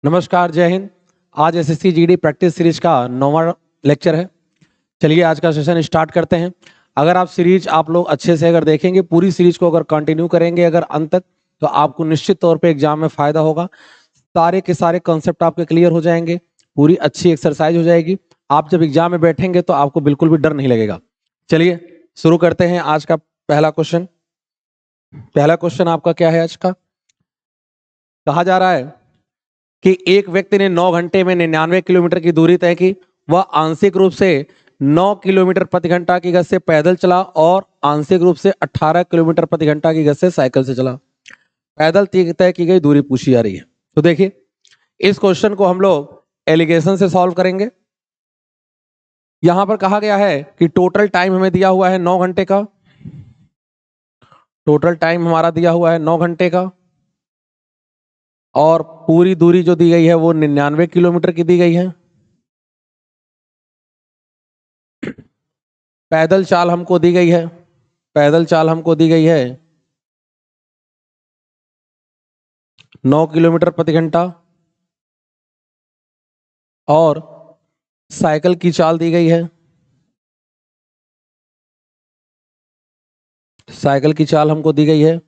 नमस्कार, जय हिंद। आज एसएससी जीडी प्रैक्टिस सीरीज का 9वां लेक्चर है। चलिए आज का सेशन स्टार्ट करते हैं। अगर आप सीरीज आप लोग अच्छे से अगर देखेंगे, पूरी सीरीज को अगर कंटिन्यू करेंगे अगर अंत तक, तो आपको निश्चित तौर पे एग्जाम में फायदा होगा। सारे के सारे कॉन्सेप्ट आपके क्लियर हो जाएंगे, पूरी अच्छी एक्सरसाइज हो जाएगी। आप जब एग्जाम में बैठेंगे तो आपको बिल्कुल भी डर नहीं लगेगा। चलिए शुरू करते हैं आज का पहला क्वेश्चन। पहला क्वेश्चन आपका क्या है आज का? कहा जा रहा है कि एक व्यक्ति ने 9 घंटे में 99 किलोमीटर की दूरी तय की। वह आंशिक रूप से 9 किलोमीटर प्रति घंटा की गति से पैदल चला और आंशिक रूप से 18 किलोमीटर प्रति घंटा की गति से साइकिल से चला। पैदल तय की गई दूरी पूछी जा रही है। तो देखिए, इस क्वेश्चन को हम लोग एलिगेशन से सॉल्व करेंगे। यहां पर कहा गया है कि टोटल टाइम हमें दिया हुआ है 9 घंटे का। टोटल टाइम हमारा दिया हुआ है 9 घंटे का, और पूरी दूरी जो दी गई है वो 99 किलोमीटर की दी गई है। पैदल चाल हमको दी गई है, पैदल चाल हमको दी गई है 9 किलोमीटर प्रति घंटा, और साइकिल की चाल दी गई है, साइकिल की चाल हमको दी गई है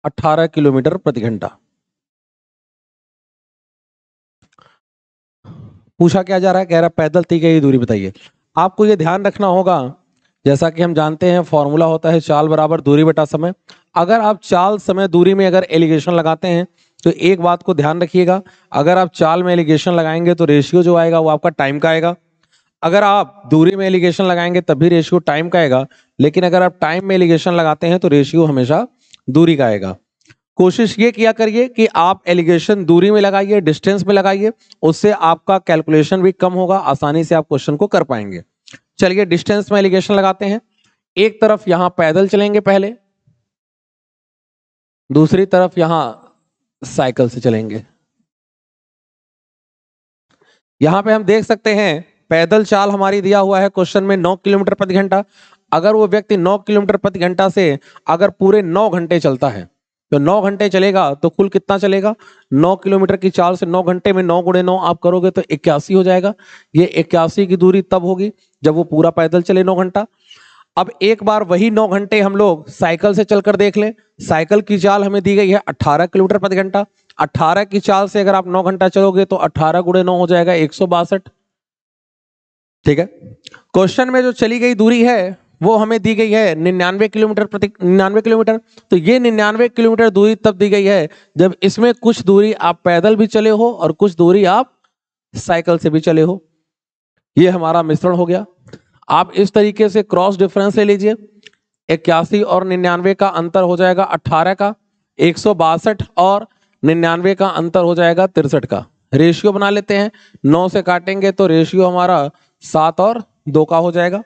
18 किलोमीटर प्रति घंटा। पूछा क्या जा रहा है? कह रहा पैदल तय की गई दूरी बताइए। आपको ये ध्यान रखना होगा, जैसा कि हम जानते हैं फॉर्मूला होता है चाल बराबर दूरी बटा समय। अगर आप चाल समय दूरी में अगर एलिगेशन लगाते हैं तो एक बात को ध्यान रखिएगा, अगर आप चाल में एलिगेशन लगाएंगे तो रेशियो जो आएगा वो आपका टाइम का आएगा। अगर आप दूरी में एलिगेशन लगाएंगे तभी रेशियो टाइम का आएगा, लेकिन अगर आप टाइम में एलिगेशन लगाते हैं तो रेशियो हमेशा दूरी का आएगा। कोशिश ये किया करिए कि आप एलिगेशन दूरी में लगाइए, डिस्टेंस में लगाइए, उससे आपका कैलकुलेशन भी कम होगा, आसानी से आप क्वेश्चन को कर पाएंगे। चलिए डिस्टेंस में एलिगेशन लगाते हैं। एक तरफ यहां पैदल चलेंगे पहले, दूसरी तरफ यहां साइकिल से चलेंगे। यहां पे हम देख सकते हैं पैदल चाल हमारी दिया हुआ है क्वेश्चन में 9 किलोमीटर प्रति घंटा। अगर वो व्यक्ति 9 किलोमीटर प्रति घंटा से अगर पूरे 9 घंटे चलता है तो 9 घंटे चलेगा तो कुल कितना चलेगा? 9 किलोमीटर की चाल से 9 घंटे में 9 गुणे 9 आप करोगे तो 81 हो जाएगा। ये 81 की दूरी तब होगी जब वो पूरा पैदल चले 9 घंटा। अब एक बार वही 9 घंटे हम लोग साइकिल से चलकर देख लें। साइकिल की चाल हमें दी गई है 18 किलोमीटर प्रति घंटा। 18 की चाल से अगर आप 9 घंटा चलोगे तो 18 गुणे 9 हो जाएगा 162। ठीक है। क्वेश्चन में जो चली गई दूरी है वो हमें दी गई है 99 किलोमीटर प्रति 99 किलोमीटर। तो ये 99 किलोमीटर दूरी तब दी गई है जब इसमें कुछ दूरी आप पैदल भी चले हो और कुछ दूरी आप साइकिल से भी चले हो। ये हमारा मिश्रण हो गया। आप इस तरीके से क्रॉस डिफरेंस ले लीजिए। 81 और 99 का अंतर हो जाएगा 18 का, 162 और 99 का अंतर हो जाएगा 63 का। रेशियो बना लेते हैं, 9 से काटेंगे तो रेशियो हमारा 7 और 2 का हो जाएगा।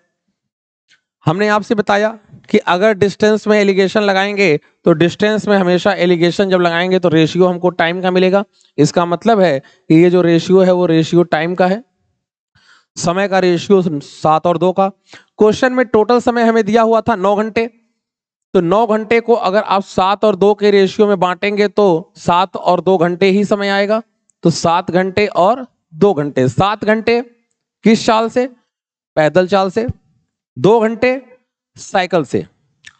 हमने आपसे बताया कि अगर डिस्टेंस में एलिगेशन लगाएंगे तो डिस्टेंस में हमेशा एलिगेशन जब लगाएंगे तो रेशियो हमको टाइम का मिलेगा। इसका मतलब है कि ये जो रेशियो है वो रेशियो टाइम का है। समय का रेशियो 7 और 2 का। क्वेश्चन में टोटल समय हमें दिया हुआ था 9 घंटे। तो 9 घंटे को अगर आप 7 और 2 के रेशियो में बांटेंगे तो 7 और 2 घंटे ही समय आएगा। तो 7 घंटे और 2 घंटे। 7 घंटे किस चाल से? पैदल चाल से। 2 घंटे साइकिल से।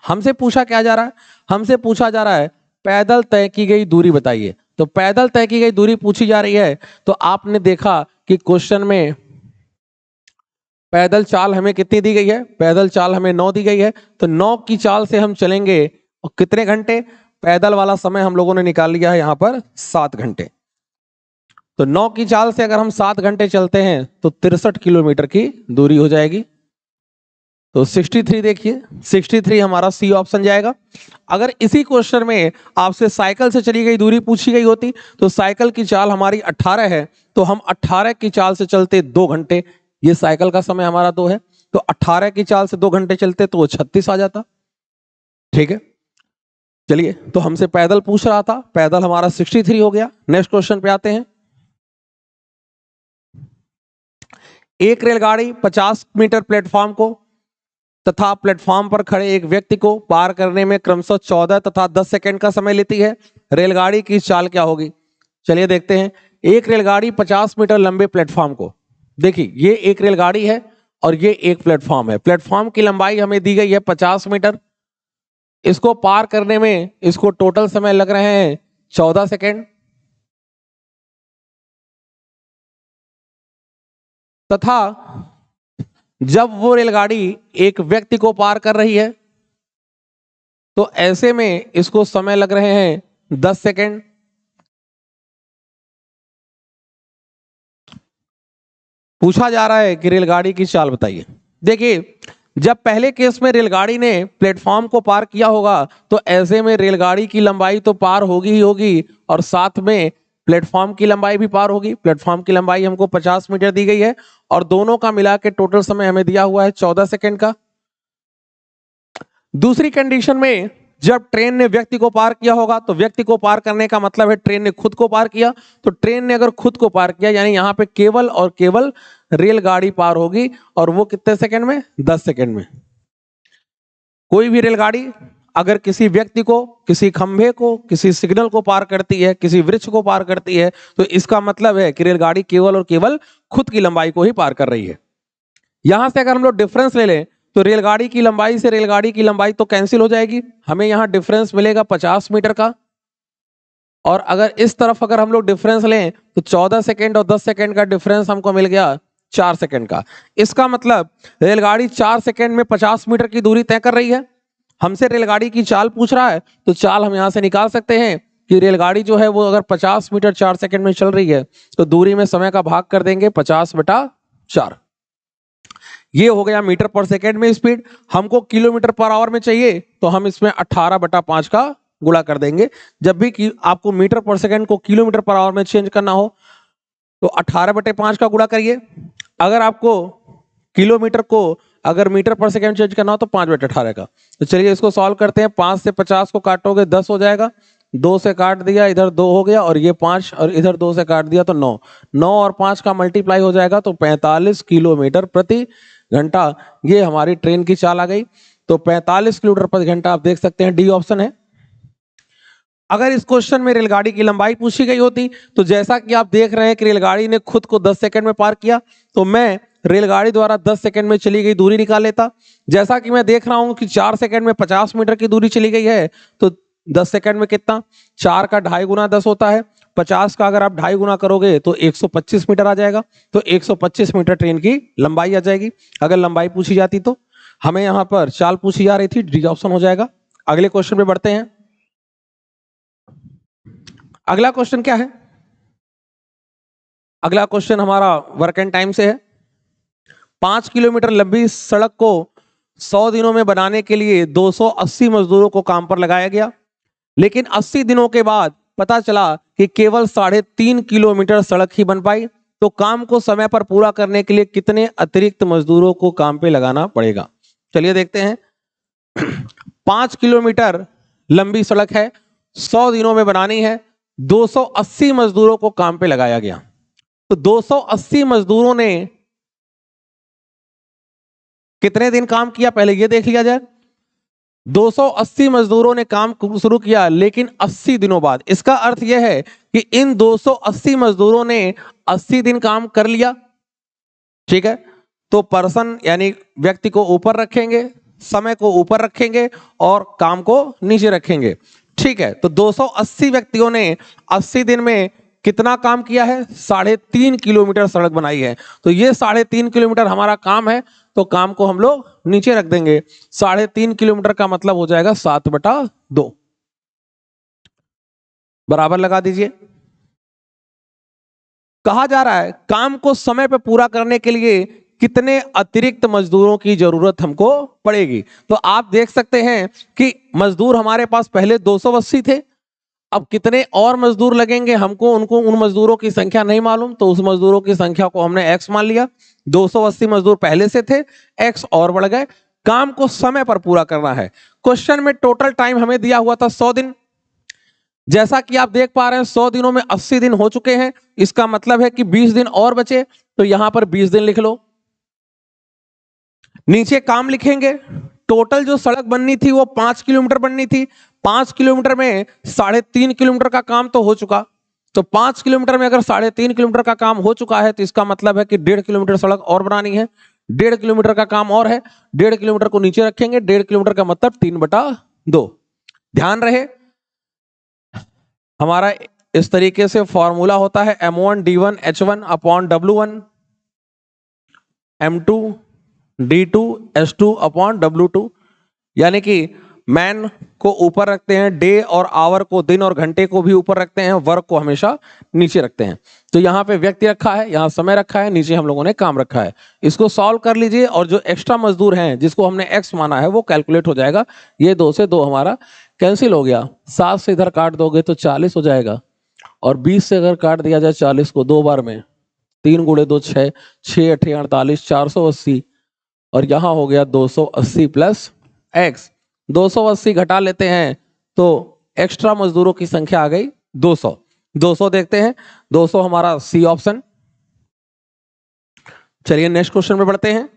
हमसे पूछा क्या जा रहा है? हमसे पूछा जा रहा है पैदल तय की गई दूरी बताइए। तो पैदल तय की गई दूरी पूछी जा रही है तो आपने देखा कि क्वेश्चन में पैदल चाल हमें कितनी दी गई है? पैदल चाल हमें 9 दी गई है। तो 9 की चाल से हम चलेंगे और कितने घंटे? पैदल वाला समय हम लोगों ने निकाल लिया है यहां पर 7 घंटे। तो 9 की चाल से अगर हम 7 घंटे चलते हैं तो 63 किलोमीटर की दूरी हो जाएगी। तो 63 देखिए, 63 हमारा सी ऑप्शन जाएगा। अगर इसी क्वेश्चन में आपसे साइकिल से चली गई दूरी पूछी गई होती तो साइकिल की चाल हमारी 18 है, तो हम 18 की चाल से चलते 2 घंटे। ये साइकिल का समय हमारा 2 है, तो 18 की चाल से 2 घंटे चलते तो वो 36 आ जाता। ठीक है। चलिए, तो हमसे पैदल पूछ रहा था, पैदल हमारा 63 हो गया। नेक्स्ट क्वेश्चन पे आते हैं। एक रेलगाड़ी 50 मीटर प्लेटफॉर्म को तथा प्लेटफॉर्म पर खड़े एक व्यक्ति को पार करने में क्रमशः 14 तथा 10 सेकंड का समय लेती है। रेलगाड़ी की चाल क्या होगी? चलिए देखते हैं। एक रेलगाड़ी 50 मीटर लंबे प्लेटफॉर्म को, देखिए ये एक रेलगाड़ी है और ये एक प्लेटफॉर्म है। प्लेटफॉर्म की लंबाई हमें दी गई है 50 मीटर। इसको पार करने में इसको टोटल समय लग रहे हैं 14 सेकंड। तथा जब वो रेलगाड़ी एक व्यक्ति को पार कर रही है तो ऐसे में इसको समय लग रहे हैं 10 सेकंड। पूछा जा रहा है कि रेलगाड़ी की चाल बताइए। देखिए, जब पहले केस में रेलगाड़ी ने प्लेटफॉर्म को पार किया होगा तो ऐसे में रेलगाड़ी की लंबाई तो पार होगी ही होगी और साथ में प्लेटफॉर्म की लंबाई भी पार होगी। प्लेटफॉर्म की लंबाई हमको 50 मीटर दी गई है और दोनों का मिला के टोटल समय हमें दिया हुआ है 14 सेकंड का। दूसरी कंडीशन में जब ट्रेन ने व्यक्ति को पार किया होगा तो व्यक्ति को पार करने का मतलब है ट्रेन ने खुद को पार किया। तो ट्रेन ने अगर खुद को पार किया यानी यहां पे केवल और केवल रेलगाड़ी पार होगी और वो कितने सेकंड में? 10 सेकंड में। कोई भी रेलगाड़ी अगर किसी व्यक्ति को, किसी खंभे को, किसी सिग्नल को पार करती है, किसी वृक्ष को पार करती है तो इसका मतलब है कि रेलगाड़ी केवल और केवल खुद की लंबाई को ही पार कर रही है। यहां से अगर हम लोग डिफरेंस ले लें तो रेलगाड़ी की लंबाई से रेलगाड़ी की लंबाई तो कैंसिल हो जाएगी, हमें यहां डिफरेंस मिलेगा 50 मीटर का। और अगर इस तरफ अगर हम लोग डिफरेंस लें तो 14 सेकंड और 10 सेकंड का डिफरेंस हमको मिल गया 4 सेकंड का। इसका मतलब रेलगाड़ी 4 सेकंड में 50 मीटर की दूरी तय कर रही है। हमसे रेलगाड़ी की चाल पूछ रहा है तो चाल हम यहां से निकाल सकते हैं कि रेलगाड़ी जो है वो अगर 50 मीटर 4 सेकंड में चल रही है तो दूरी में समय का भाग कर देंगे 50/4। ये हो गया मीटर पर सेकंड में स्पीड। हमको किलोमीटर पर आवर में चाहिए तो हम इसमें 18/5 का गुणा कर देंगे। जब भी आपको मीटर पर सेकंड को किलोमीटर पर आवर में चेंज करना हो तो 18/5 का गुणा करिए। अगर आपको किलोमीटर को अगर मीटर पर सेकंड चेंज करना हो तो 5/18 का। तो चलिए इसको सॉल्व करते हैं। 5 से 50 को काटोगे 10 हो जाएगा, 2 से काट दिया, इधर 2 हो गया और ये 5 और इधर 2 से काट दिया तो 9। 9 और 5 का मल्टीप्लाई हो जाएगा तो 45 किलोमीटर प्रति घंटा। ये हमारी ट्रेन की चाल आ गई। तो 45 किलोमीटर प्रति घंटा आप देख सकते हैं, डी ऑप्शन है। अगर इस क्वेश्चन में रेलगाड़ी की लंबाई पूछी गई होती तो जैसा कि आप देख रहे हैं कि रेलगाड़ी ने खुद को 10 सेकंड में पार किया तो मैं रेलगाड़ी द्वारा 10 सेकंड में चली गई दूरी निकाल लेता। जैसा कि मैं देख रहा हूं कि 4 सेकंड में 50 मीटर की दूरी चली गई है तो 10 सेकंड में कितना? 4 का 2.5 गुना 10 होता है। 50 का अगर आप 2.5 गुना करोगे तो 125 मीटर आ जाएगा। तो 125 मीटर ट्रेन की लंबाई आ जाएगी अगर लंबाई पूछी जाती तो। हमें यहां पर चाल पूछी जा रही थी, डी ऑप्शन हो जाएगा। अगले क्वेश्चन पे बढ़ते हैं। अगला क्वेश्चन क्या है? अगला क्वेश्चन हमारा वर्क एंड टाइम से है। 5 किलोमीटर लंबी सड़क को 100 दिनों में बनाने के लिए 280 मजदूरों को काम पर लगाया गया, लेकिन 80 दिनों के बाद पता चला कि केवल 3.5 किलोमीटर सड़क ही बन पाई। तो काम को समय पर पूरा करने के लिए कितने अतिरिक्त मजदूरों को काम पे लगाना पड़ेगा? चलिए देखते हैं। 5 किलोमीटर लंबी सड़क है, 100 दिनों में बनानी है, 280 मजदूरों को काम पे लगाया गया। तो 280 मजदूरों ने कितने दिन काम किया पहले ये देख लिया जाए। 280 मजदूरों ने काम शुरू किया लेकिन 80 दिनों बाद। इसका अर्थ यह है कि इन 280 मजदूरों ने 80 दिन काम कर लिया, ठीक है। तो पर्सन यानी व्यक्ति को ऊपर रखेंगे, समय को ऊपर रखेंगे और काम को नीचे रखेंगे, ठीक है। तो 280 व्यक्तियों ने 80 दिन में कितना काम किया है? 3.5 किलोमीटर सड़क बनाई है। तो ये 3.5 किलोमीटर हमारा काम है तो काम को हम लोग नीचे रख देंगे। 3.5 किलोमीटर का मतलब हो जाएगा 7/2 बराबर लगा दीजिए। कहा जा रहा है काम को समय पर पूरा करने के लिए कितने अतिरिक्त मजदूरों की जरूरत हमको पड़ेगी। तो आप देख सकते हैं कि मजदूर हमारे पास पहले 280 थे, अब कितने और मजदूर लगेंगे हमको, उन मजदूरों की संख्या नहीं मालूम तो उस मजदूरों की संख्या को हमने x मान लिया। 280 मजदूर पहले से थे, x और बढ़ गए। काम को समय पर पूरा करना है। क्वेश्चन में टोटल टाइम हमें दिया हुआ था 100 दिन। जैसा कि आप देख पा रहे हैं 100 दिनों में 80 दिन हो चुके हैं, इसका मतलब है कि 20 दिन और बचे। तो यहां पर 20 दिन लिख लो। नीचे काम लिखेंगे। टोटल जो सड़क बननी थी वो 5 किलोमीटर बननी थी। 5 किलोमीटर में 3.5 किलोमीटर का काम तो हो चुका। तो 5 किलोमीटर में अगर 3.5 किलोमीटर का काम हो चुका है तो इसका मतलब है कि 1.5 किलोमीटर सड़क और बनानी है। 1.5 किलोमीटर का काम और है। 1.5 किलोमीटर को नीचे रखेंगे। 1.5 किलोमीटर का मतलब 3/2। ध्यान रहे हमारा इस तरीके से फॉर्मूला होता है M1 D1 H1 upon W1 M2 D2 S2 upon W2। यानी कि मैन को ऊपर रखते हैं, डे और आवर को, दिन और घंटे को भी ऊपर रखते हैं, वर्क को हमेशा नीचे रखते हैं। तो यहाँ पे व्यक्ति रखा है, यहाँ समय रखा है, नीचे हम लोगों ने काम रखा है। इसको सॉल्व कर लीजिए और जो एक्स्ट्रा मजदूर हैं जिसको हमने एक्स माना है वो कैलकुलेट हो जाएगा। ये 2 से 2 हमारा कैंसिल हो गया। 7 से इधर काट दोगे तो 40 हो जाएगा और 20 से अगर काट दिया जाए 40 को 2 बार में, 3 गुणे 2 6, 6 8 48, 480 और यहां हो गया 280 प्लस एक्स। 280 घटा लेते हैं तो एक्स्ट्रा मजदूरों की संख्या आ गई 200। 200 देखते हैं, 200 हमारा सी ऑप्शन। चलिए नेक्स्ट क्वेश्चन में बढ़ते हैं।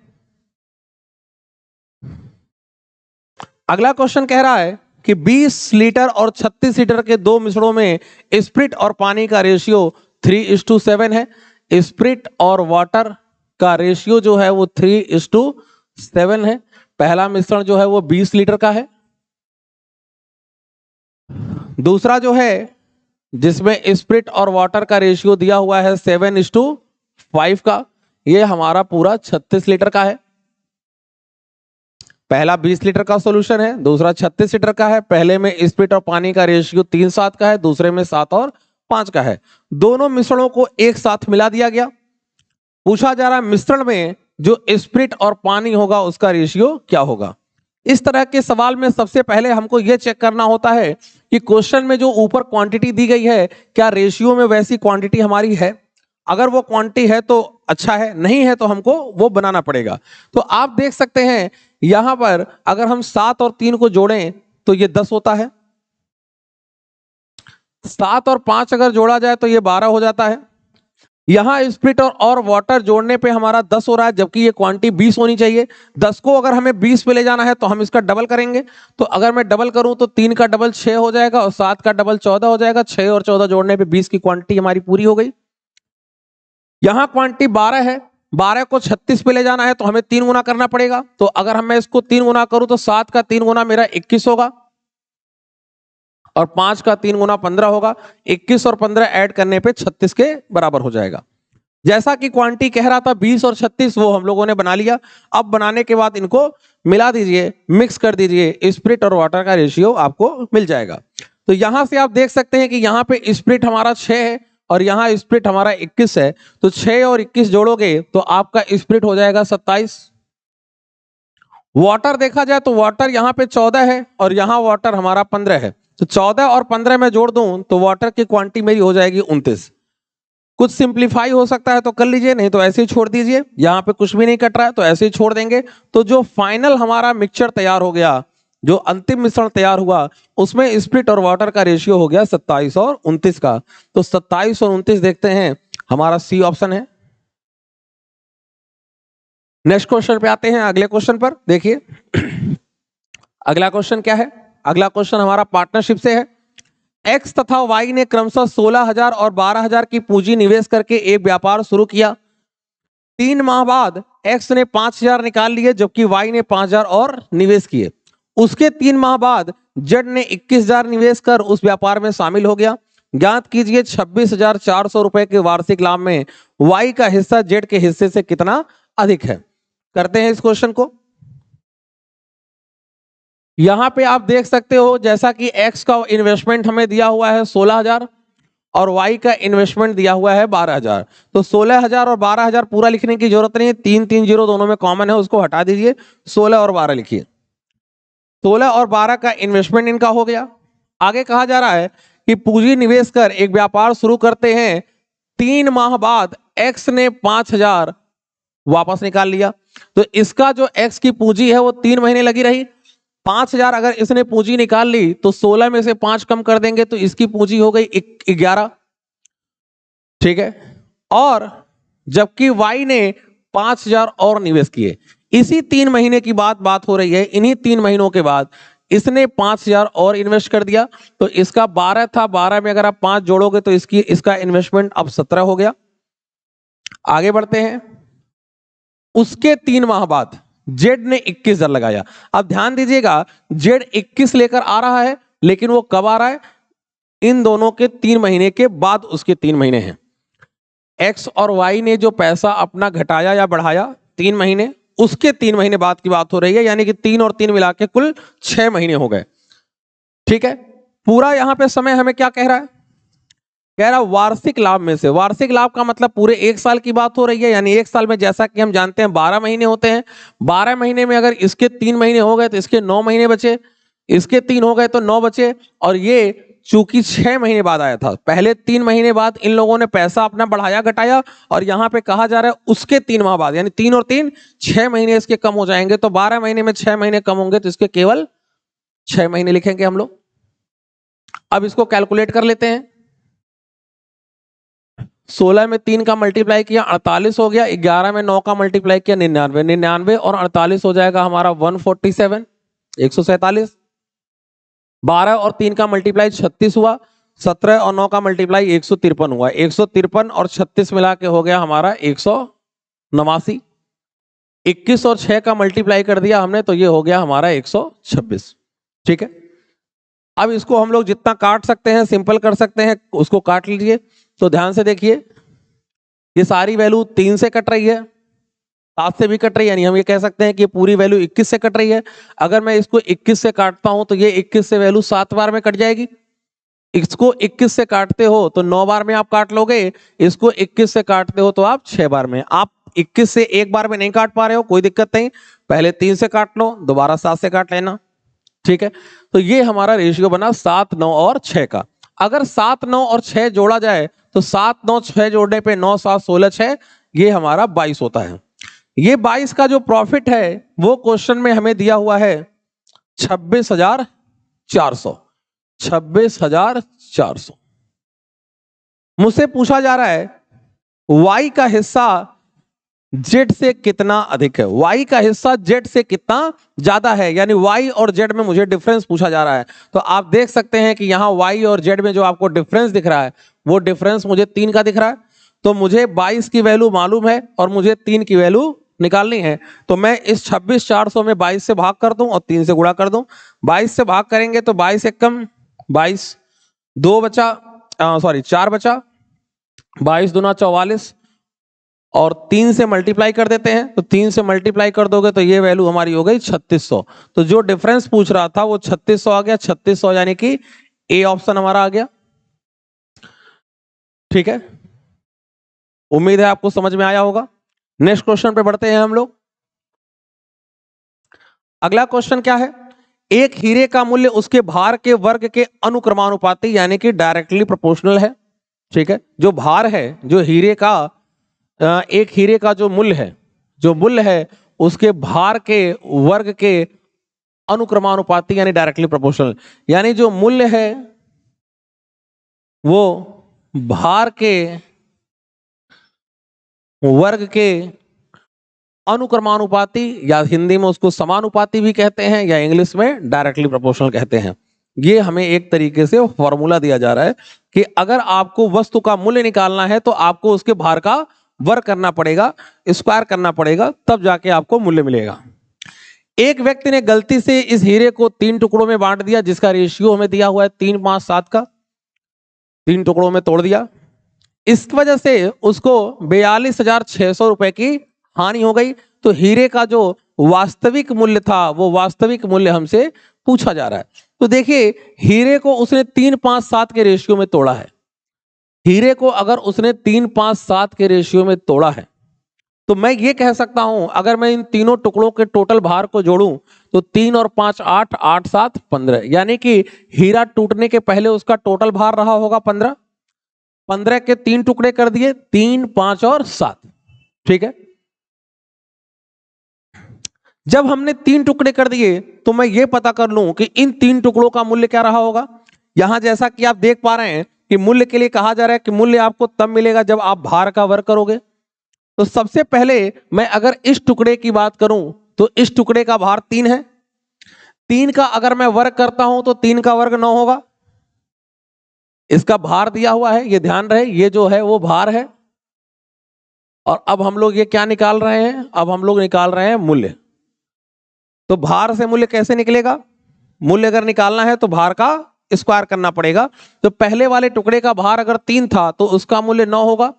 अगला क्वेश्चन कह रहा है कि 20 लीटर और 36 लीटर के 2 मिश्रणों में स्प्रिट और पानी का रेशियो 3:7 है। स्प्रिट और वाटर का रेशियो जो है वो 3:7 है। पहला मिश्रण जो है वो 20 लीटर का है। दूसरा जो है जिसमें स्प्रिट और वाटर का रेशियो दिया हुआ है 7:5 का, ये हमारा पूरा 36 लीटर का है। पहला 20 लीटर का सॉल्यूशन है, दूसरा 36 लीटर का है। पहले में स्प्रिट और पानी का रेशियो 3:7 का है, दूसरे में 7 और 5 का है। दोनों मिश्रणों को एक साथ मिला दिया गया। पूछा जा रहा है मिश्रण में जो स्प्रिट और पानी होगा उसका रेशियो क्या होगा। इस तरह के सवाल में सबसे पहले हमको यह चेक करना होता है कि क्वेश्चन में जो ऊपर क्वांटिटी दी गई है क्या रेशियो में वैसी क्वांटिटी हमारी है। अगर वो क्वांटिटी है तो अच्छा है, नहीं है तो हमको वो बनाना पड़ेगा। तो आप देख सकते हैं यहां पर अगर हम 7 और 3 को जोड़ें तो ये 10 होता है। 7 और 5 अगर जोड़ा जाए तो ये 12 हो जाता है। यहां स्प्रिट और वाटर जोड़ने पे हमारा 10 हो रहा है, जबकि ये क्वांटिटी 20 होनी चाहिए। 10 को अगर हमें 20 पे ले जाना है तो हम इसका डबल करेंगे। तो अगर मैं डबल करूं तो 3 का डबल 6 हो जाएगा और 7 का डबल 14 हो जाएगा। 6 और 14 जोड़ने पे 20 की क्वांटिटी हमारी पूरी हो गई। यहां क्वांटिटी 12 है, 12 को 36 पे ले जाना है तो हमें 3 गुना करना पड़ेगा। तो अगर मैं इसको 3 गुना करूं तो 7 का 3 गुना मेरा 21 होगा और 5 का 3 गुना 15 होगा। 21 और 15 ऐड करने पे 36 के बराबर हो जाएगा। जैसा कि क्वांटिटी कह रहा था 20 और 36 वो हम लोगों ने बना लिया। अब बनाने के बाद इनको मिला दीजिए, मिक्स कर दीजिए, स्प्रिट और वाटर का रेशियो आपको मिल जाएगा। तो यहां से आप देख सकते हैं कि यहां पे स्प्रिट हमारा 6 है और यहां स्प्रिट हमारा 21 है। तो 6 और 21 जोड़ोगे तो आपका स्प्रिट हो जाएगा 27। वाटर देखा जाए तो वाटर यहां पे 14 है और यहां वाटर हमारा 15 है। तो 14 और 15 में जोड़ दूं तो वाटर की क्वांटिटी मेरी हो जाएगी 29। कुछ सिंप्लीफाई हो सकता है तो कर लीजिए, नहीं तो ऐसे ही छोड़ दीजिए। यहां पे कुछ भी नहीं कट रहा है तो ऐसे ही छोड़ देंगे। तो जो फाइनल हमारा मिक्सचर तैयार हो गया, जो अंतिम मिश्रण तैयार हुआ, उसमें स्प्रिट और वाटर का रेशियो हो गया 27 और 29 का। तो 27 और 29 देखते हैं, हमारा सी ऑप्शन है। नेक्स्ट क्वेश्चन पे आते हैं। अगले क्वेश्चन पर देखिए अगला क्वेश्चन क्या है। अगला क्वेश्चन हमारा पार्टनरशिप से है। एक्स तथा वाई ने क्रमशः 16,000 और 12,000 की पूंजी निवेश करके एक व्यापार शुरू किया। 3 माह बाद एक्स ने 5,000 निकाल लिए जबकि वाई ने 5,000 और निवेश किए। उसके 3 माह बाद जेड ने 21,000 निवेश कर उस व्यापार में शामिल हो गया। ज्ञात कीजिए 26,400 रुपए के वार्षिक लाभ में वाई का हिस्सा जेड के हिस्से से कितना अधिक है। करते हैं इस क्वेश्चन को। यहां पे आप देख सकते हो जैसा कि एक्स का इन्वेस्टमेंट हमें दिया हुआ है 16,000 और वाई का इन्वेस्टमेंट दिया हुआ है 12,000। तो 16,000 और 12,000 पूरा लिखने की जरूरत नहीं है, 3 जीरो दोनों में कॉमन है, उसको हटा दीजिए। 16 और 12 लिखिए। 16 और 12 का इन्वेस्टमेंट इनका हो गया। आगे कहा जा रहा है कि पूंजी निवेश कर एक व्यापार शुरू करते हैं। 3 माह बाद एक्स ने 5,000 वापस निकाल लिया। तो इसका जो एक्स की पूंजी है वो 3 महीने लगी रही। 5,000 अगर इसने पूंजी निकाल ली तो 16 में से 5 कम कर देंगे तो इसकी पूंजी हो गई 11। ठीक है। और जबकि वाई ने 5,000 और निवेश किए। इसी 3 महीने की बात हो रही है, इन्हीं 3 महीनों के बाद इसने 5,000 और इन्वेस्ट कर दिया, तो इसका 12 था, 12 में अगर आप 5 जोड़ोगे तो इसका इन्वेस्टमेंट अब 17 हो गया। आगे बढ़ते हैं। उसके 3 माह बाद जेड ने 21,000 लगाया। अब ध्यान दीजिएगा, जेड 21 लेकर आ रहा है, लेकिन वो कब आ रहा है? इन दोनों के 3 महीने के बाद उसके 3 महीने हैं। एक्स और वाई ने जो पैसा अपना घटाया या बढ़ाया 3 महीने, उसके 3 महीने बाद की बात हो रही है, यानी कि 3 और 3 मिला के कुल 6 महीने हो गए। ठीक है, पूरा यहां पे समय हमें क्या कह रहा है? कह रहा वार्षिक लाभ में से। वार्षिक लाभ का मतलब पूरे 1 साल की बात हो रही है, यानी 1 साल में जैसा कि हम जानते हैं 12 महीने होते हैं। 12 महीने में अगर इसके 3 महीने हो गए तो इसके 9 महीने बचे, इसके 3 हो गए तो 9 बचे, और ये चूंकि 6 महीने बाद आया था, पहले 3 महीने बाद इन लोगों ने पैसा अपना बढ़ाया घटाया, और यहां पे कहा जा रहा है उसके 3 माह बाद, यानी 3 और 3 6 महीने इसके कम हो जाएंगे। तो 12 महीने में 6 महीने कम होंगे तो इसके केवल 6 महीने लिखेंगे हम लोग। अब इसको कैलकुलेट कर लेते हैं। 16 में 3 का मल्टीप्लाई किया 48 हो गया, 11 में 9 का मल्टीप्लाई किया 99, 99 और 48 हो जाएगा हमारा 147, 147। 12 और 3 का मल्टीप्लाई 36 हुआ, 17 और 9 का मल्टीप्लाई 153 हुआ, 153 और 36 मिला के हो गया हमारा 189। 21 और 6 का मल्टीप्लाई कर दिया हमने तो ये हो गया हमारा 126। ठीक है, अब इसको हम लोग जितना काट सकते हैं, सिंपल कर सकते हैं, उसको काट लीजिए। तो ध्यान से देखिए, ये सारी वैल्यू 3 से कट रही है, 7 से भी कट रही है, यानी हम ये कह सकते हैं कि पूरी वैल्यू 21 से कट रही है। अगर मैं इसको 21 से काटता हूं तो ये 21 से वैल्यू 7 बार में कट जाएगी। इसको 21 से काटते हो तो 9 बार में आप काट लोगे, इसको 21 से काटते हो तो आप 6 बार में। आप 21 से एक बार में नहीं काट पा रहे हो, कोई दिक्कत नहीं, पहले 3 से काट लो, दोबारा 7 से काट लेना। ठीक है, तो ये हमारा रेशियो बना 7, 9 और 6 का। अगर 7, 9 और 6 जोड़ा जाए तो 7, 9, 6 जोड़ने पे 9, 7, 16, 6, ये हमारा 22 होता है। ये 22 का जो प्रॉफिट है वो क्वेश्चन में हमें दिया हुआ है 26,400। 26,400 मुझसे पूछा जा रहा है वाई का हिस्सा जेड से कितना अधिक है, वाई का हिस्सा जेड से कितना ज्यादा है, यानी वाई और जेड में मुझे डिफरेंस पूछा जा रहा है। तो आप देख सकते हैं कि यहां वाई और जेड में जो आपको डिफरेंस दिख रहा है वो डिफरेंस मुझे 3 का दिख रहा है। तो मुझे 22 की वैल्यू मालूम है और मुझे 3 की वैल्यू निकालनी है। तो मैं इस 26,400 में 22 से भाग कर दूं और 3 से गुणा कर दूं। 22 से भाग करेंगे तो 22 एक कम 22, 2 बचा, सॉरी 4 बचा, 22 दूना 44, और 3 से मल्टीप्लाई कर देते हैं। तो 3 से मल्टीप्लाई कर दोगे तो ये वैल्यू हमारी हो गई 3600। तो जो डिफरेंस पूछ रहा था वो 3600 आ गया, 3600 यानी कि ए ऑप्शन हमारा आ गया। ठीक है, उम्मीद है आपको समझ में आया होगा। नेक्स्ट क्वेश्चन पे बढ़ते हैं हम लोग। अगला क्वेश्चन क्या है? एक हीरे का मूल्य उसके भार के वर्ग के अनुक्रमानुपाती यानी कि डायरेक्टली प्रोपोर्शनल है। ठीक है, जो भार है, जो हीरे का एक हीरे का जो मूल्य है, जो मूल्य है उसके भार के वर्ग के अनुक्रमानुपाती यानी डायरेक्टली प्रोपोर्शनल, यानी जो मूल्य है वो भार के वर्ग के अनुक्रमानुपाती, या हिंदी में उसको समानुपाती भी कहते हैं, या इंग्लिश में डायरेक्टली प्रोपोर्शनल कहते हैं। ये हमें एक तरीके से फॉर्मूला दिया जा रहा है कि अगर आपको वस्तु का मूल्य निकालना है तो आपको उसके भार का वर्ग करना पड़ेगा, स्क्वायर करना पड़ेगा, तब जाके आपको मूल्य मिलेगा। एक व्यक्ति ने गलती से इस हीरे को 3 टुकड़ों में बांट दिया, जिसका रेशियो हमें दिया हुआ है 3, 5, 7 का। 3 टुकड़ों में तोड़ दिया, इस वजह से उसको 42,600 रुपए की हानि हो गई। तो हीरे का जो वास्तविक मूल्य था वो वास्तविक मूल्य हमसे पूछा जा रहा है। तो देखिए, हीरे को उसने 3, 5, 7 के रेशियो में तोड़ा है। हीरे को अगर उसने 3, 5, 7 के रेशियो में तोड़ा है तो मैं ये कह सकता हूं, अगर मैं इन तीनों टुकड़ों के टोटल भार को जोड़ूं तो 3 और 5 8, 8, 7 15, यानी कि हीरा टूटने के पहले उसका टोटल भार रहा होगा 15। 15 के 3 टुकड़े कर दिए, 3, 5 और 7। ठीक है, जब हमने 3 टुकड़े कर दिए तो मैं ये पता कर लूं कि इन 3 टुकड़ों का मूल्य क्या रहा होगा। यहां जैसा कि आप देख पा रहे हैं कि मूल्य के लिए कहा जा रहा है कि मूल्य आपको तब मिलेगा जब आप भार का वर्ग करोगे। तो सबसे पहले मैं अगर इस टुकड़े की बात करूं तो इस टुकड़े का भार 3 है। 3 का अगर मैं वर्ग करता हूं तो 3 का वर्ग 9 होगा। इसका भार दिया हुआ है, ये ध्यान रहे, ये जो है वो भार है। और अब हम लोग ये क्या निकाल रहे हैं? अब हम लोग निकाल रहे हैं मूल्य। तो भार से मूल्य कैसे निकलेगा? मूल्य अगर निकालना है तो भार का स्क्वायर करना पड़ेगा। तो पहले वाले टुकड़े का भार अगर 3 था तो उसका मूल्य 9 होगा।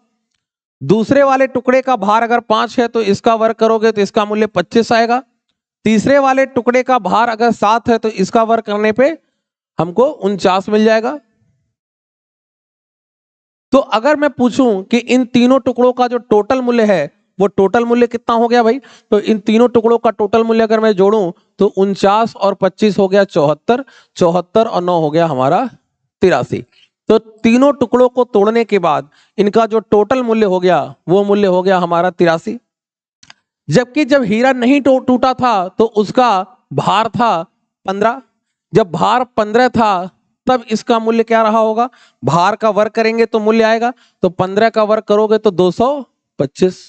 दूसरे वाले टुकड़े का भार अगर 5 है तो इसका वर्ग करोगे तो इसका मूल्य 25 आएगा। तीसरे वाले टुकड़े का भार अगर 7 है तो इसका वर्ग करने पे हमको 49 मिल जाएगा। तो अगर मैं पूछूं कि इन तीनों टुकड़ों का जो टोटल मूल्य है वो टोटल मूल्य कितना हो गया भाई, तो इन तीनों टुकड़ों का टोटल मूल्य अगर मैं जोड़ूं तो 49 और 25 हो गया 74, 74 और 9 हो गया हमारा 83। तो तीनों टुकड़ों को तोड़ने के बाद इनका जो टोटल मूल्य हो गया वो मूल्य हो गया हमारा 83। जबकि जब हीरा नहीं टूटा था तो उसका भार था 15। जब भार 15 था तब इसका मूल्य क्या रहा होगा? भार का वर्ग करेंगे तो मूल्य आएगा, तो 15 का वर्ग करोगे तो 225।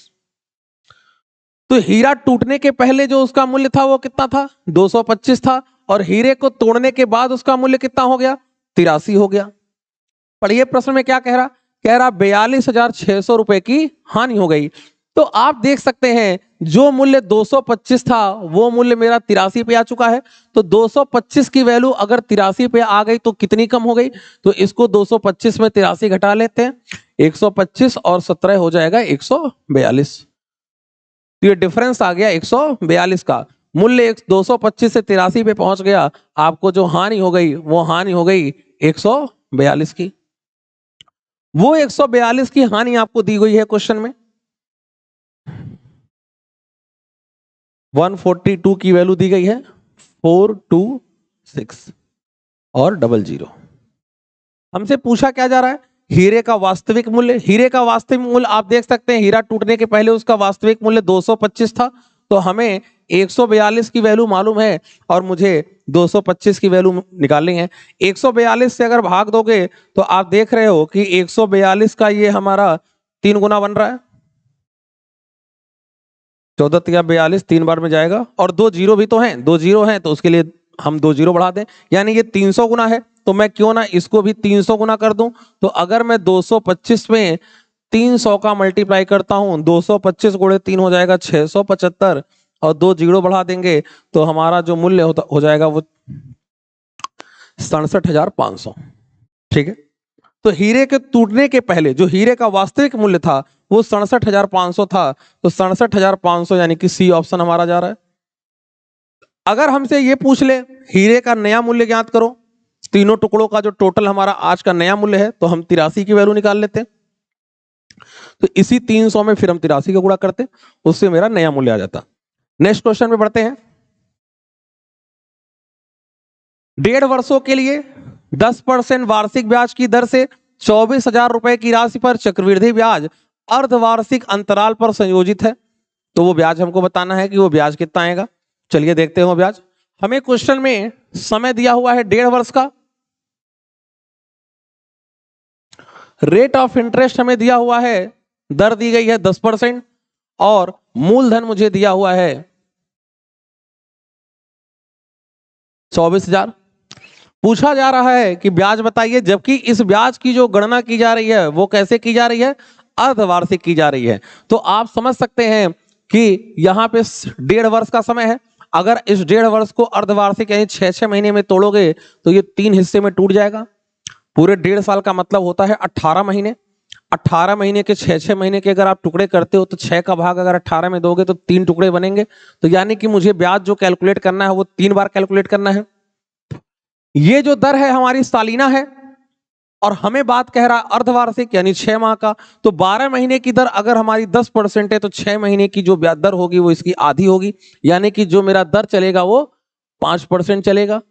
तो हीरा टूटने के पहले जो उसका मूल्य था वो कितना था? 225 था। और हीरे को तोड़ने के बाद उसका मूल्य कितना हो गया? 83 हो गया। पढ़िए प्रश्न में क्या कह रहा? कह रहा 42,600 रुपए की हानि हो गई। तो आप देख सकते हैं जो मूल्य 225 था वो मूल्य मेरा 83 पे आ चुका है। तो 225 की वैल्यू अगर 83 पे आ गई तो कितनी कम हो गई? तो इसको 225 में 83 घटा लेते हैं, 125 और 17 हो जाएगा 142। तो ये डिफरेंस आ गया 142 का। मूल्य 225 से 83 पे पहुंच गया। आपको जो हानि हो गई वो हानि हो गई 142 की। वो 142 की हानि आपको दी गई है क्वेश्चन में। 142 की वैल्यू दी गई है 426 और 00। हमसे पूछा क्या जा रहा है? हीरे का वास्तविक मूल्य। हीरे का वास्तविक मूल्य आप देख सकते हैं हीरा टूटने के पहले उसका वास्तविक मूल्य 225 था। तो हमें 142 की वैल्यू मालूम है और मुझे 225 की वैल्यू निकालनी है। 142 से अगर भाग दोगे तो आप देख रहे हो कि 142 का ये हमारा 3 गुना बन रहा है। 14 या 42 3 बार में जाएगा। और 2 जीरो भी तो हैं, 2 जीरो हैं तो उसके लिए हम 2 जीरो बढ़ा दें, यानी ये 300 गुना है। तो मैं क्यों ना इसको भी 300 गुना कर दूं। तो अगर मैं 225 में 300 का मल्टीप्लाई करता हूं, 225 गुणे 3 हो जाएगा 675 और 2 जीरो बढ़ा देंगे तो हमारा जो मूल्य हो जाएगा वो 67,500। ठीक है। तो हीरे के टूटने के पहले जो हीरे का वास्तविक मूल्य था वो 67,500 था। तो 67,500 यानी कि सी ऑप्शन हमारा जा रहा है। अगर हमसे ये पूछ ले हीरे का नया मूल्य ज्ञात करो, तीनों टुकड़ों का जो टोटल हमारा आज का नया मूल्य है, तो हम 83 की वैल्यू निकाल लेते हैं। तो इसी 300 में फिर हम 83 का गुणा करते, उससे मेरा नया मूल्य आ जाता। नेक्स्ट क्वेश्चन में बढ़ते हैं। 1.5 वर्षों के लिए 10% वार्षिक ब्याज की दर से 24,000 रुपए की राशि पर चक्रवृद्धि ब्याज अर्धवार्षिक अंतराल पर संयोजित है। तो वो ब्याज हमको बताना है कि वो ब्याज कितना आएगा। चलिए देखते हैं वो ब्याज। हमें क्वेश्चन में समय दिया हुआ है 1.5 वर्ष का। रेट ऑफ इंटरेस्ट हमें दिया हुआ है, दर दी गई है 10% और मूलधन मुझे दिया हुआ है 24,000। पूछा जा रहा है कि ब्याज बताइए, जबकि इस ब्याज की जो गणना की जा रही है वो कैसे की जा रही है? अर्धवार्षिक की जा रही है। तो आप समझ सकते हैं कि यहाँ पे 1.5 वर्ष का समय है। अगर इस 1.5 वर्ष को अर्धवार्षिक यानी 6-6 महीने में तोड़ोगे तो ये 3 हिस्से में टूट जाएगा। पूरे 1.5 साल का मतलब होता है 18 महीने। 18 महीने के 6-6 महीने के अगर आप टुकड़े करते हो तो 6 का भाग अगर 18 में दोगे तो 3 टुकड़े बनेंगे। तो यानी कि मुझे ब्याज जो कैलकुलेट करना है वो 3 बार कैलकुलेट करना है। ये जो दर है हमारी सालीना है और हमें बात कह रहा है अर्धवार्षिक यानी 6 माह का। तो 12 महीने की दर अगर हमारी 10% है तो 6 महीने की जो ब्याज दर होगी वो इसकी आधी होगी, यानी कि जो मेरा दर चलेगा वो 5% चलेगा।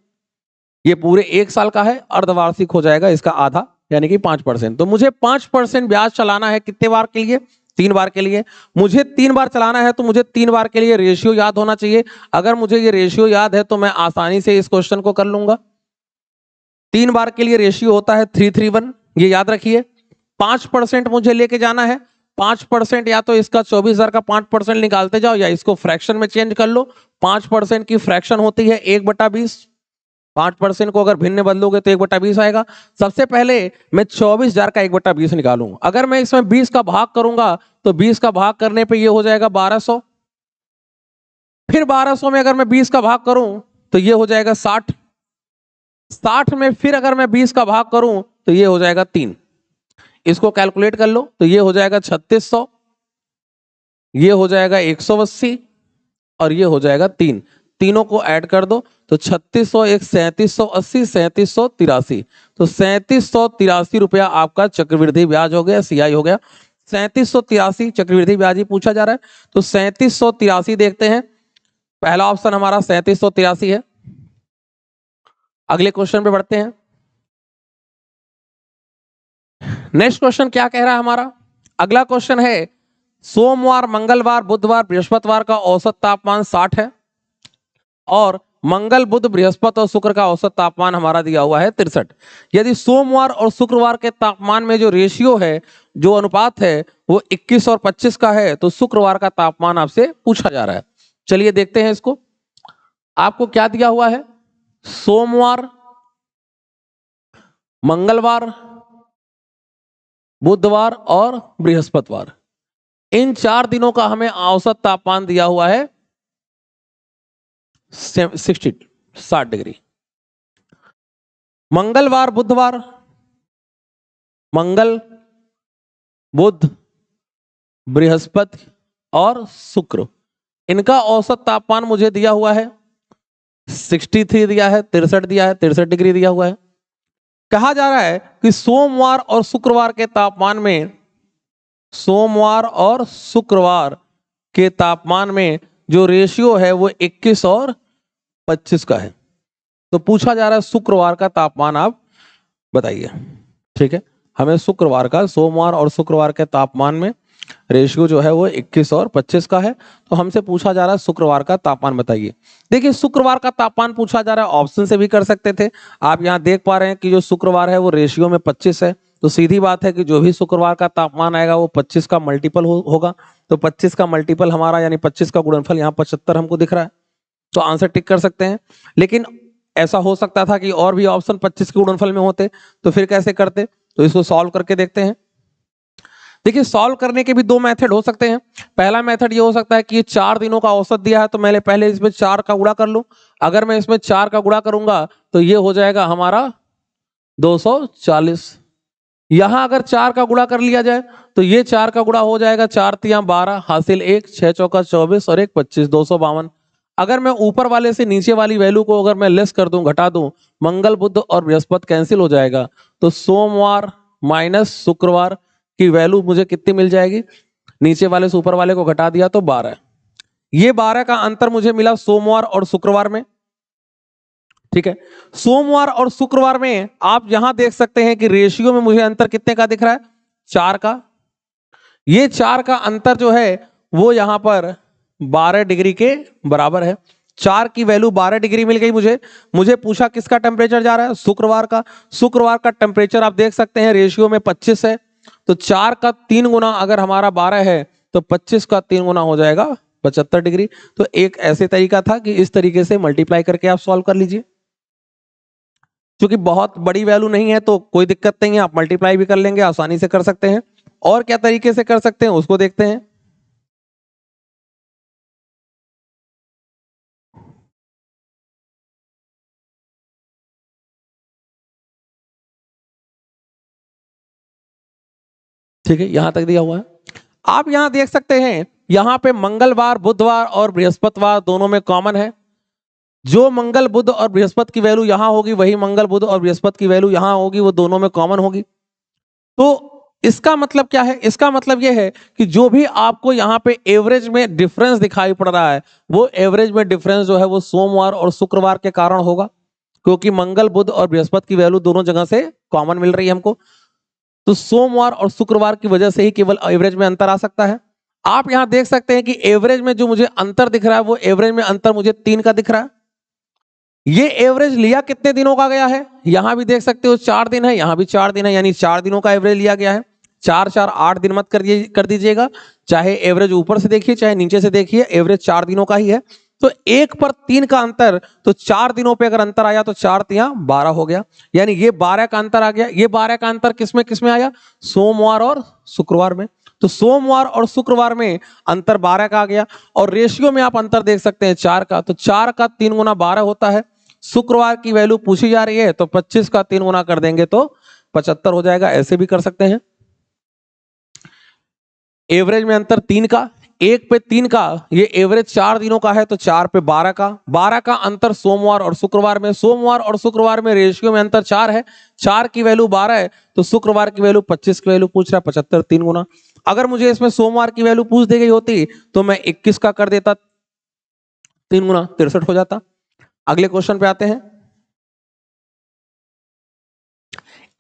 ये पूरे 1 साल का है, अर्धवार्षिक हो जाएगा इसका आधा यानी कि 5%। तो मुझे 5% ब्याज चलाना है कितने बार के लिए? 3 बार के लिए। मुझे 3 बार चलाना है तो मुझे 3 बार के लिए रेशियो याद होना चाहिए। अगर मुझे ये रेशियो याद है तो मैं आसानी से इस क्वेश्चन को कर लूंगा। 3 बार के लिए रेशियो होता है 3:3:1, ये याद रखिए। 5% मुझे लेके जाना है 5% या तो इसका 24,000 का 5% निकालते जाओ या इसको फ्रैक्शन में चेंज कर लो। 5% की फ्रैक्शन होती है 1/20। 5% को अगर भिन्न बदलोगे तो 1/20 आएगा। सबसे पहले मैं 24,000 का 1/20 निकालूं। अगर मैं इसमें 20 का भाग करूंगा तो 20 का भाग करने पे ये हो जाएगा 1200। फिर 1200 में अगर मैं 20 का भाग करूं तो ये हो जाएगा 60। 60 में फिर अगर मैं 20 का भाग करूं तो ये हो जाएगा 3। इसको कैलकुलेट कर लो तो ये हो जाएगा 3600, ये हो जाएगा 180 और ये हो जाएगा 3। तीनों को ऐड कर दो तो 3600, एक 3780, 3783। तो 3783 रुपया आपका चक्रवृद्धि ब्याज हो गया, सीआई हो गया। 3783 चक्रवृद्धि ब्याज ही पूछा जा रहा है। तो 3783 देखते हैं। पहला ऑप्शन हमारा 3783 है। अगले क्वेश्चन पे बढ़ते हैं। नेक्स्ट क्वेश्चन क्या कह रहा है हमारा? अगला क्वेश्चन है सोमवार, मंगलवार, बुधवार, बृहस्पतिवार का औसत तापमान 60 है और मंगल, बुध, बृहस्पति और शुक्र का औसत तापमान हमारा दिया हुआ है 63। यदि सोमवार और शुक्रवार के तापमान में जो रेशियो है, जो अनुपात है वो 21 और 25 का है, तो शुक्रवार का तापमान आपसे पूछा जा रहा है। चलिए देखते हैं इसको। आपको क्या दिया हुआ है? सोमवार, मंगलवार, बुधवार और बृहस्पतिवार, इन 4 दिनों का हमें औसत तापमान दिया हुआ है 60 डिग्री। मंगलवार, बुधवार, मंगल, बुध, बृहस्पति और शुक्र, इनका औसत तापमान मुझे दिया हुआ है 63 दिया है, 63 दिया है, 63 डिग्री दिया हुआ है। कहा जा रहा है कि सोमवार और शुक्रवार के तापमान में, सोमवार और शुक्रवार के तापमान में जो रेशियो है वो 21 और 25 का है। तो पूछा जा रहा है शुक्रवार का तापमान आप बताइए। ठीक है, हमें शुक्रवार का, सोमवार और शुक्रवार के तापमान में रेशियो जो है वो 21 और 25 का है। तो हमसे पूछा जा रहा है शुक्रवार का तापमान बताइए। देखिए, शुक्रवार का तापमान पूछा जा रहा है, ऑप्शन से भी कर सकते थे। आप यहाँ देख पा रहे हैं कि जो शुक्रवार है वो रेशियो में 25 है, तो सीधी बात है कि जो भी शुक्रवार का तापमान आएगा वो 25 का मल्टीपल होगा। तो 25 का मल्टीपल हमारा, यानी 25 का गुणनफल यहाँ 75 हमको दिख रहा है, तो आंसर टिक कर सकते हैं। लेकिन ऐसा हो सकता था कि और भी ऑप्शन 25 के गुणनफल में होते, तो फिर कैसे करते? तो इसको सॉल्व करके देखते हैं। देखिए, सॉल्व करने के भी 2 मेथड हो सकते हैं। पहला मेथड ये हो सकता है कि ये 4 दिनों का औसत दिया है, तो मैंने पहले इसमें 4 का गुणा कर लूं। अगर मैं इसमें 4 का गुणा करूंगा तो ये हो जाएगा हमारा 240। यहां अगर 4 का गुणा कर लिया जाए तो ये 4 का गुणा हो जाएगा 4 तिया 12, हासिल 1, 6 चौका 24 और 1 25, 252। अगर मैं ऊपर वाले से नीचे वाली वैल्यू को अगर मैं लेस कर दूं, घटा दूं, मंगल, बुध और बृहस्पति कैंसिल हो जाएगा, तो सोमवार माइनस शुक्रवार की वैल्यू मुझे कितनी मिल जाएगी? नीचे वाले से ऊपर वाले को घटा दिया तो 12। ये 12 का अंतर मुझे मिला सोमवार और शुक्रवार में। ठीक है, सोमवार और शुक्रवार में आप यहां देख सकते हैं कि रेशियो में मुझे अंतर कितने का दिख रहा है? 4 का। ये 4 का अंतर जो है वो यहां पर 12 डिग्री के बराबर है। 4 की वैल्यू 12 डिग्री मिल गई मुझे पूछा किसका टेम्परेचर जा रहा है? शुक्रवार का। शुक्रवार का टेम्परेचर आप देख सकते हैं रेशियो में 25 है, तो 4 का 3 गुना अगर हमारा 12 है तो 25 का 3 गुना हो जाएगा 75 डिग्री। तो एक ऐसे तरीका था कि इस तरीके से मल्टीप्लाई करके आप सॉल्व कर लीजिए। क्योंकि बहुत बड़ी वैल्यू नहीं है तो कोई दिक्कत नहीं है, आप मल्टीप्लाई भी कर लेंगे, आसानी से कर सकते हैं। और क्या तरीके से कर सकते हैं उसको देखते हैं। ठीक है, यहां तक दिया हुआ है। आप यहां देख सकते हैं, यहां पे मंगलवार, बुधवार और बृहस्पतिवार दोनों में कॉमन है। जो मंगल, बुध और बृहस्पति की वैल्यू यहां होगी वही मंगल, बुध और बृहस्पति की वैल्यू यहां होगी, वो दोनों में कॉमन होगी। तो इसका मतलब क्या है? इसका मतलब यह है कि जो भी आपको यहाँ पे एवरेज में डिफरेंस दिखाई पड़ रहा है, वो एवरेज में डिफरेंस जो है वो सोमवार और शुक्रवार के कारण होगा, क्योंकि मंगल, बुध और बृहस्पति की वैल्यू दोनों जगह से कॉमन मिल रही है हमको। तो सोमवार और शुक्रवार की वजह से ही केवल एवरेज में अंतर आ सकता है। आप यहां देख सकते हैं कि एवरेज में जो मुझे अंतर दिख रहा है वो एवरेज में अंतर मुझे 3 का दिख रहा है। ये एवरेज लिया कितने दिनों का गया है? यहां भी देख सकते हो 4 दिन है, यहां भी 4 दिन है, यानी 4 दिनों का एवरेज लिया गया है। 4 4 8 दिन मत कर दीजिएगा, चाहे एवरेज ऊपर से देखिए चाहे नीचे से देखिए, एवरेज 4 दिनों का ही है। तो 1 पर 3 का अंतर, तो 4 दिनों पे अगर अंतर आया तो 4 तिया 12 हो गया, यानी ये 12 का अंतर आ गया। ये 12 का अंतर किसमें आया? सोमवार और शुक्रवार में। तो सोमवार और शुक्रवार में अंतर 12 का आ गया। और रेशियो में आप अंतर देख सकते हैं 4 का, तो 4 का 3 गुना 12 होता है। शुक्रवार की वैल्यू पूछी जा रही है तो 25 का 3 गुना कर देंगे तो 75 हो जाएगा। ऐसे भी कर सकते हैं। एवरेज में अंतर 3 का, 1 पे 3 का, ये एवरेज 4 दिनों का है तो 4 पे 12 का, 12 का अंतर सोमवार और शुक्रवार में। सोमवार और शुक्रवार में रेशियो में अंतर 4 है, 4 की वैल्यू 12 है तो शुक्रवार की वैल्यू 25 की वैल्यू पूछ रहा है, 75 3 गुना। अगर मुझे इसमें सोमवार की वैल्यू पूछ दी गई होती तो मैं 21 का कर देता, 3 गुना 63 हो जाता। अगले क्वेश्चन पे आते हैं।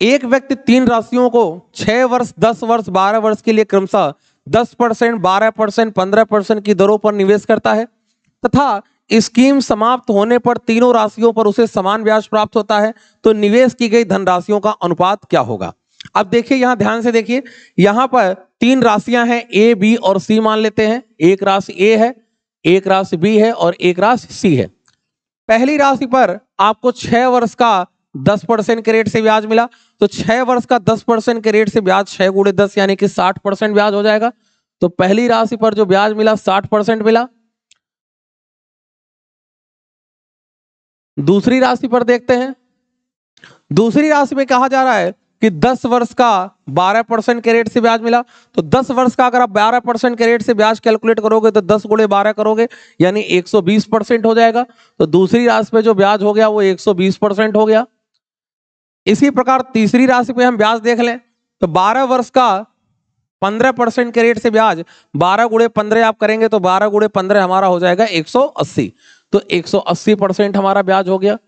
एक व्यक्ति 3 राशियों को 6 वर्ष, 10 वर्ष, 12 वर्ष के लिए क्रमशः 10%, 12%, 15% की दरों पर निवेश करता है तथा स्कीम समाप्त होने पर तीनों राशियों पर उसे समान ब्याज प्राप्त होता है, तो निवेश की गई धनराशियों का अनुपात क्या होगा? अब देखिए, यहां ध्यान से देखिए, यहां पर 3 राशियां हैं, ए, बी और सी मान लेते हैं। एक राशि ए है, एक राशि बी है और एक राशि सी है। पहली राशि पर आपको 6 वर्ष का 10% के रेट से ब्याज मिला, तो 6 वर्ष का 10% के रेट से ब्याज 6 गुणे 10 यानी कि 60% ब्याज हो जाएगा। तो पहली राशि पर जो ब्याज मिला 60% मिला। दूसरी राशि पर देखते हैं। दूसरी राशि में कहा जा रहा है कि 10 वर्ष का 12% के रेट से ब्याज मिला, तो 10 वर्ष का अगर आप 12% के रेट से ब्याज कैलकुलेट करोगे तो 10 गुणे 12 करोगे यानी 120% हो जाएगा। तो दूसरी राशि पे जो ब्याज हो गया वो 120% हो गया। इसी प्रकार तीसरी राशि पे हम ब्याज देख लें तो 12 वर्ष का 15% के रेट से ब्याज 12 गुणे 15 आप करेंगे तो 12 गुणे 15 हमारा हो जाएगा 180, तो 180% हमारा ब्याज हो गया।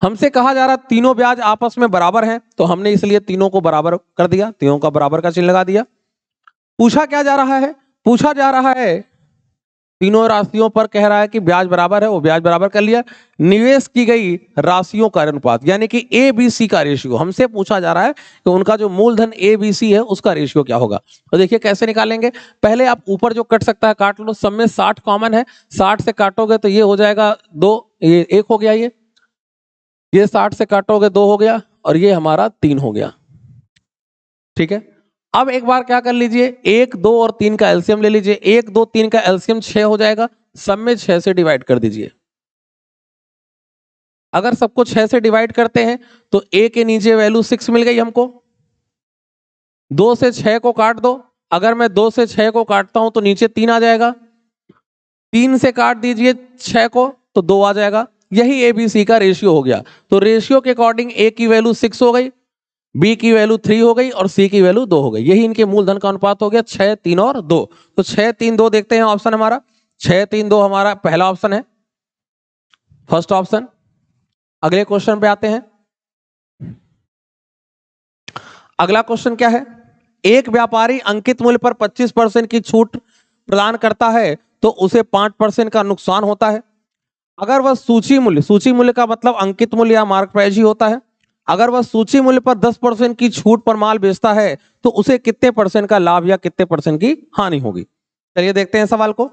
हमसे कहा जा रहा तीनों ब्याज आपस में बराबर हैं, तो हमने इसलिए तीनों को बराबर कर दिया, तीनों का बराबर का चिन्ह लगा दिया। पूछा क्या जा रहा है? पूछा जा रहा है तीनों राशियों पर कह रहा है कि ब्याज बराबर है, वो ब्याज बराबर कर लिया। निवेश की गई राशियों का अनुपात यानी कि ए बी सी का रेशियो हमसे पूछा जा रहा है कि उनका जो मूलधन ए बी सी है उसका रेशियो क्या होगा। तो देखिए कैसे निकालेंगे। पहले आप ऊपर जो कट सकता है काट लो, सब में 60 कॉमन है, 60 से काटोगे तो ये हो जाएगा 2, ये 1 हो गया, ये 60 से काटोगे 2 हो गया और ये हमारा 3 हो गया। ठीक है, अब एक बार क्या कर लीजिए, 1 2 और 3 का एलसीएम ले लीजिए। 1 2 3 का एलसीएम 6 हो जाएगा, सब में 6 से डिवाइड कर दीजिए। अगर सबको 6 से डिवाइड करते हैं तो a के नीचे वैल्यू 6 मिल गई हमको। 2 से 6 को काट दो, अगर मैं 2 से 6 को काटता हूं तो नीचे 3 आ जाएगा। 3 से काट दीजिए 6 को तो 2 आ जाएगा। यही ए बी सी का रेशियो हो गया। तो रेशियो के अकॉर्डिंग ए की वैल्यू 6 हो गई, बी की वैल्यू 3 हो गई और सी की वैल्यू 2 हो गई। यही इनके मूलधन का अनुपात हो गया 6 3 और 2। तो 6 3 2 देखते हैं ऑप्शन हमारा, 6 3 2 हमारा पहला ऑप्शन है, फर्स्ट ऑप्शन। अगले क्वेश्चन पे आते हैं। अगला क्वेश्चन क्या है? एक व्यापारी अंकित मूल्य पर 25% की छूट प्रदान करता है तो उसे 5% का नुकसान होता है। अगर वह सूची मूल्य का मतलब अंकित मूल्य या मार्क प्राइस ही होता है। अगर वह सूची मूल्य पर 10% की छूट पर माल बेचता है तो उसे कितने % का लाभ या कितने % की हानि होगी? चलिए देखते हैं सवाल को।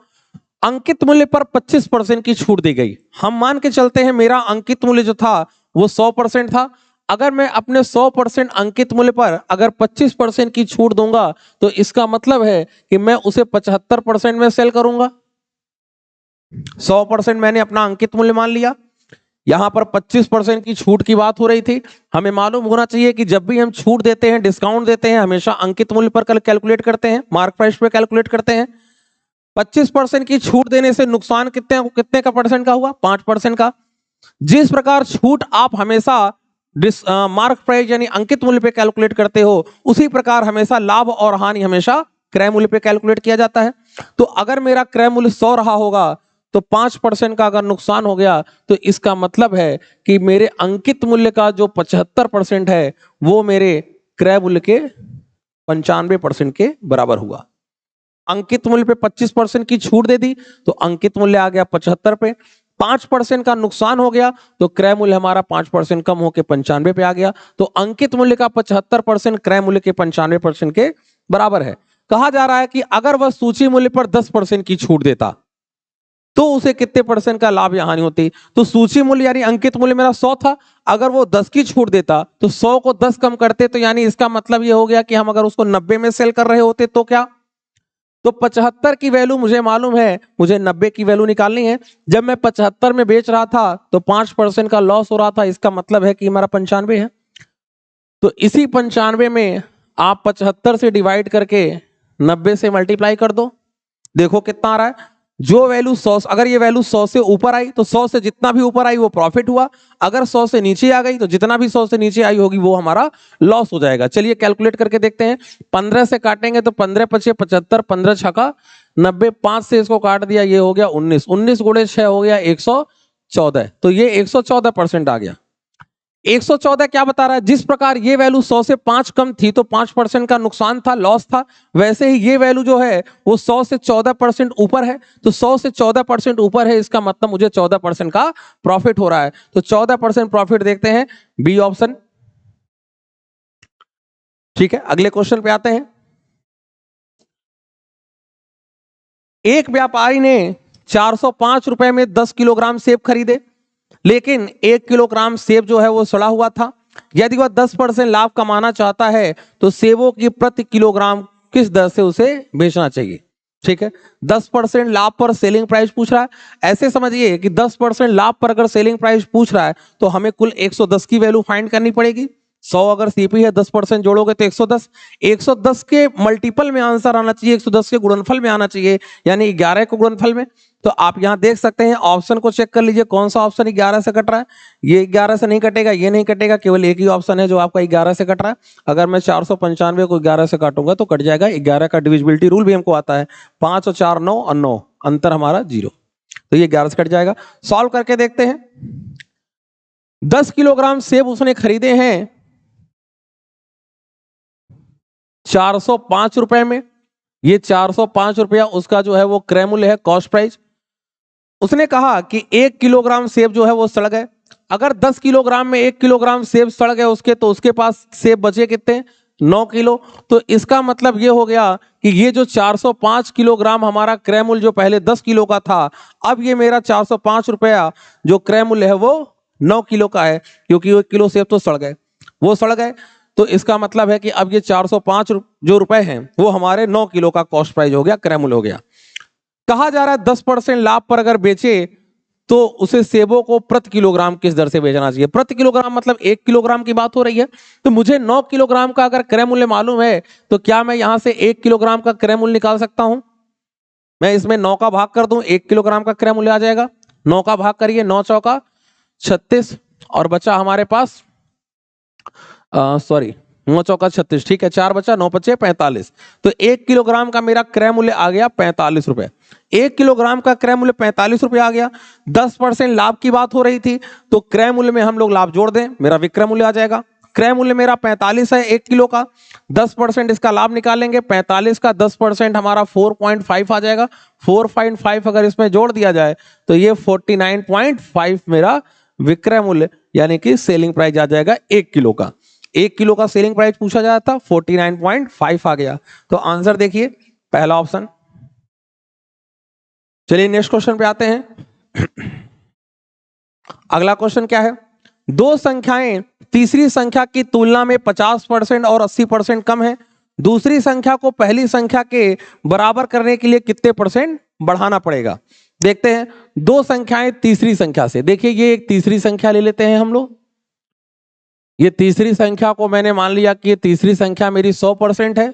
अंकित मूल्य पर 25% की छूट दी गई। हम मान के चलते हैं मेरा अंकित मूल्य जो था वो 100% था। अगर मैं अपने 100% अंकित मूल्य पर अगर 25% की छूट दूंगा तो इसका मतलब है कि मैं उसे 75% में सेल करूंगा। 100% मैंने अपना अंकित मूल्य मान लिया, यहां पर 25% की छूट की बात हो रही थी। हमें मालूम होना चाहिए कि जब भी हम छूट देते हैं, डिस्काउंट देते हैं, हमेशा अंकित मूल्य पर कैलकुलेट करते हैं, मार्क प्राइस पर कैलकुलेट करते हैं। 25% की छूट देने से नुकसान कितने का परसेंट का हुआ? 5% का। जिस प्रकार छूट आप हमेशा मार्क प्राइस यानी अंकित मूल्य पे कैलकुलेट करते हो, उसी प्रकार हमेशा लाभ और हानि हमेशा क्रय मूल्य पे कैलकुलेट किया जाता है। तो अगर मेरा क्रय मूल्य 100 रहा होगा तो 5% का अगर नुकसान हो गया तो इसका मतलब है कि मेरे अंकित मूल्य का जो 75% है वो मेरे क्रय मूल्य के 95% के बराबर हुआ। अंकित मूल्य पे 25% की छूट दे दी तो अंकित मूल्य आ गया 75 पे। 5% का नुकसान हो गया तो क्रय मूल्य हमारा 5% कम होकर 95 पे आ गया। तो अंकित मूल्य का 75% क्रय मूल्य के 95% के बराबर है। कहा जा रहा है कि अगर वह सूची मूल्य पर 10% की छूट देता तो उसे कितने परसेंट का लाभ या हानि होती। तो सूची मूल्य यानी अंकित मूल्य मेरा 100 था, अगर वो 10 की छूट देता तो 100 को 10 कम करते, तो यानी इसका मतलब ये हो गया कि हम अगर उसको 90 में सेल कर रहे होते तो क्या, तो 75 की वैल्यू मुझे मालूम है, मुझे 90 की वैल्यू निकालनी है। जब मैं 75 में बेच रहा था तो 5% का लॉस हो रहा था, इसका मतलब है कि हमारा 95 है। तो इसी 95 में आप 75 से डिवाइड करके 90 से मल्टीप्लाई कर दो, देखो कितना आ रहा है। जो वैल्यू 100, अगर ये वैल्यू 100 से ऊपर आई तो 100 से जितना भी ऊपर आई वो प्रॉफिट हुआ, अगर 100 से नीचे आ गई तो जितना भी 100 से नीचे आई होगी वो हमारा लॉस हो जाएगा। चलिए कैलकुलेट करके देखते हैं। 15 से काटेंगे तो 15 पचे 75, 15 छका 90, 5 से इसको काट दिया, ये हो गया 19, 19 गुणे 6 हो गया 114, तो ये 114% आ गया। 114 क्या बता रहा है, जिस प्रकार ये वैल्यू 100 से 5 कम थी तो 5% का नुकसान था, लॉस था, वैसे ही ये वैल्यू जो है वो 100 से 14% ऊपर है। तो 100 से 14% ऊपर है, इसका मतलब मुझे 14% का प्रॉफिट हो रहा है। तो 14% प्रॉफिट देखते हैं, बी ऑप्शन। ठीक है, अगले क्वेश्चन पे आते हैं। एक व्यापारी ने 405 रुपए में 10 किलोग्राम सेब खरीदे, लेकिन 1 किलोग्राम सेब जो है वो सड़ा हुआ था। यदि वह 10% लाभ कमाना चाहता है तो सेबों की प्रति किलोग्राम किस दर से उसे बेचना चाहिए। ठीक है, 10% लाभ पर सेलिंग प्राइस पूछ रहा है। ऐसे समझिए कि 10% लाभ पर अगर सेलिंग प्राइस पूछ रहा है तो हमें कुल 110 की वैल्यू फाइंड करनी पड़ेगी। 100 अगर सीपी है, 10% जोड़ोगे तो 110, 110 के मल्टीपल में आंसर आना चाहिए, 110 के गुणनफल में आना चाहिए, यानी 11 के गुणनफल में। तो आप यहां देख सकते हैं, ऑप्शन को चेक कर लीजिए कौन सा ऑप्शन 11 से कट रहा है। ये 11 से नहीं कटेगा, ये नहीं कटेगा, केवल एक ही ऑप्शन है जो आपका 11 से कट रहा है। अगर मैं 495 को 11 से काटूंगा तो कट जाएगा। 11 का डिविजिबिलिटी रूल भी हमको आता है, 5 और 4 9 और 9, अंतर हमारा 0, तो ये 11 से कट जाएगा। सॉल्व करके देखते हैं। 10 किलोग्राम सेब उसने खरीदे हैं 405 रुपए में। ये 405 रुपया उसका जो है वो क्रय मूल्य है, कॉस्ट प्राइस। उसने कहा कि 1 किलोग्राम सेब जो है वो सड़ गए। अगर 10 किलोग्राम में 1 किलोग्राम सेब सड़ गए उसके, तो उसके पास सेब बचे कितने, 9 किलो। तो इसका मतलब ये हो गया कि ये जो 405 किलोग्राम हमारा क्रय मूल्य जो पहले 10 किलो का था, अब ये मेरा 405 रुपया जो क्रय मूल्य है वो 9 किलो का है, क्योंकि 1 किलो सेब तो सड़ गए, वो सड़ गए। तो इसका मतलब है कि अब ये 405 जो रुपए हैं वो हमारे 9 किलो का कॉस्ट प्राइस हो गया, क्रय मूल्य हो गया। कहा जा रहा है 10% लाभ पर अगर बेचे तो उसे सेबों को प्रति किलोग्राम किस दर से बेचना चाहिए। प्रति किलोग्राम मतलब 1 किलोग्राम की बात हो रही है। तो मुझे 9 किलोग्राम का अगर क्रय मूल्य मालूम है तो क्या मैं यहां से 1 किलोग्राम का क्रय मूल्य निकाल सकता हूं। मैं इसमें 9 का भाग कर दूं, 1 किलोग्राम का क्रय मूल्य आ जाएगा। 9 का भाग करिए, 9 चौका 36 और बचा हमारे पास 9 चौका 36, ठीक है, 4 बचा, 9 पचे 45। तो 1 किलोग्राम का मेरा क्रय मूल्य आ गया 45 रुपए। 1 किलोग्राम का क्रय मूल्य 45 रुपए आ गया। 10% लाभ की बात हो रही थी तो क्रय मूल्य में हम लोग लाभ जोड़ दें, मेरा विक्रय मूल्य आ जाएगा। क्रय मूल्य मेरा 45 है 1 किलो का, 10% इसका लाभ निकालेंगे, 45 का 10% हमारा 4.5 आ जाएगा। 4.5 अगर इसमें जोड़ दिया जाए तो ये 49.5 मेरा विक्रय मूल्य यानी कि सेलिंग प्राइस आ जाएगा 1 किलो का। 1 किलो का सेलिंग प्राइस पूछा जाता था, 49.5 आ गया। तो आंसर देखिए पहला ऑप्शन। चलिए नेक्स्ट क्वेश्चन पे आते हैं। अगला क्वेश्चन क्या है, दो संख्याएं तीसरी संख्या की तुलना में 50% और 80% कम है, दूसरी संख्या को पहली संख्या के बराबर करने के लिए कितने परसेंट बढ़ाना पड़ेगा। देखते हैं, दो संख्याएं तीसरी संख्या से, देखिए ये एक तीसरी संख्या ले लेते हैं हम लोग। ये तीसरी संख्या को मैंने मान लिया कि ये तीसरी संख्या मेरी 100% है।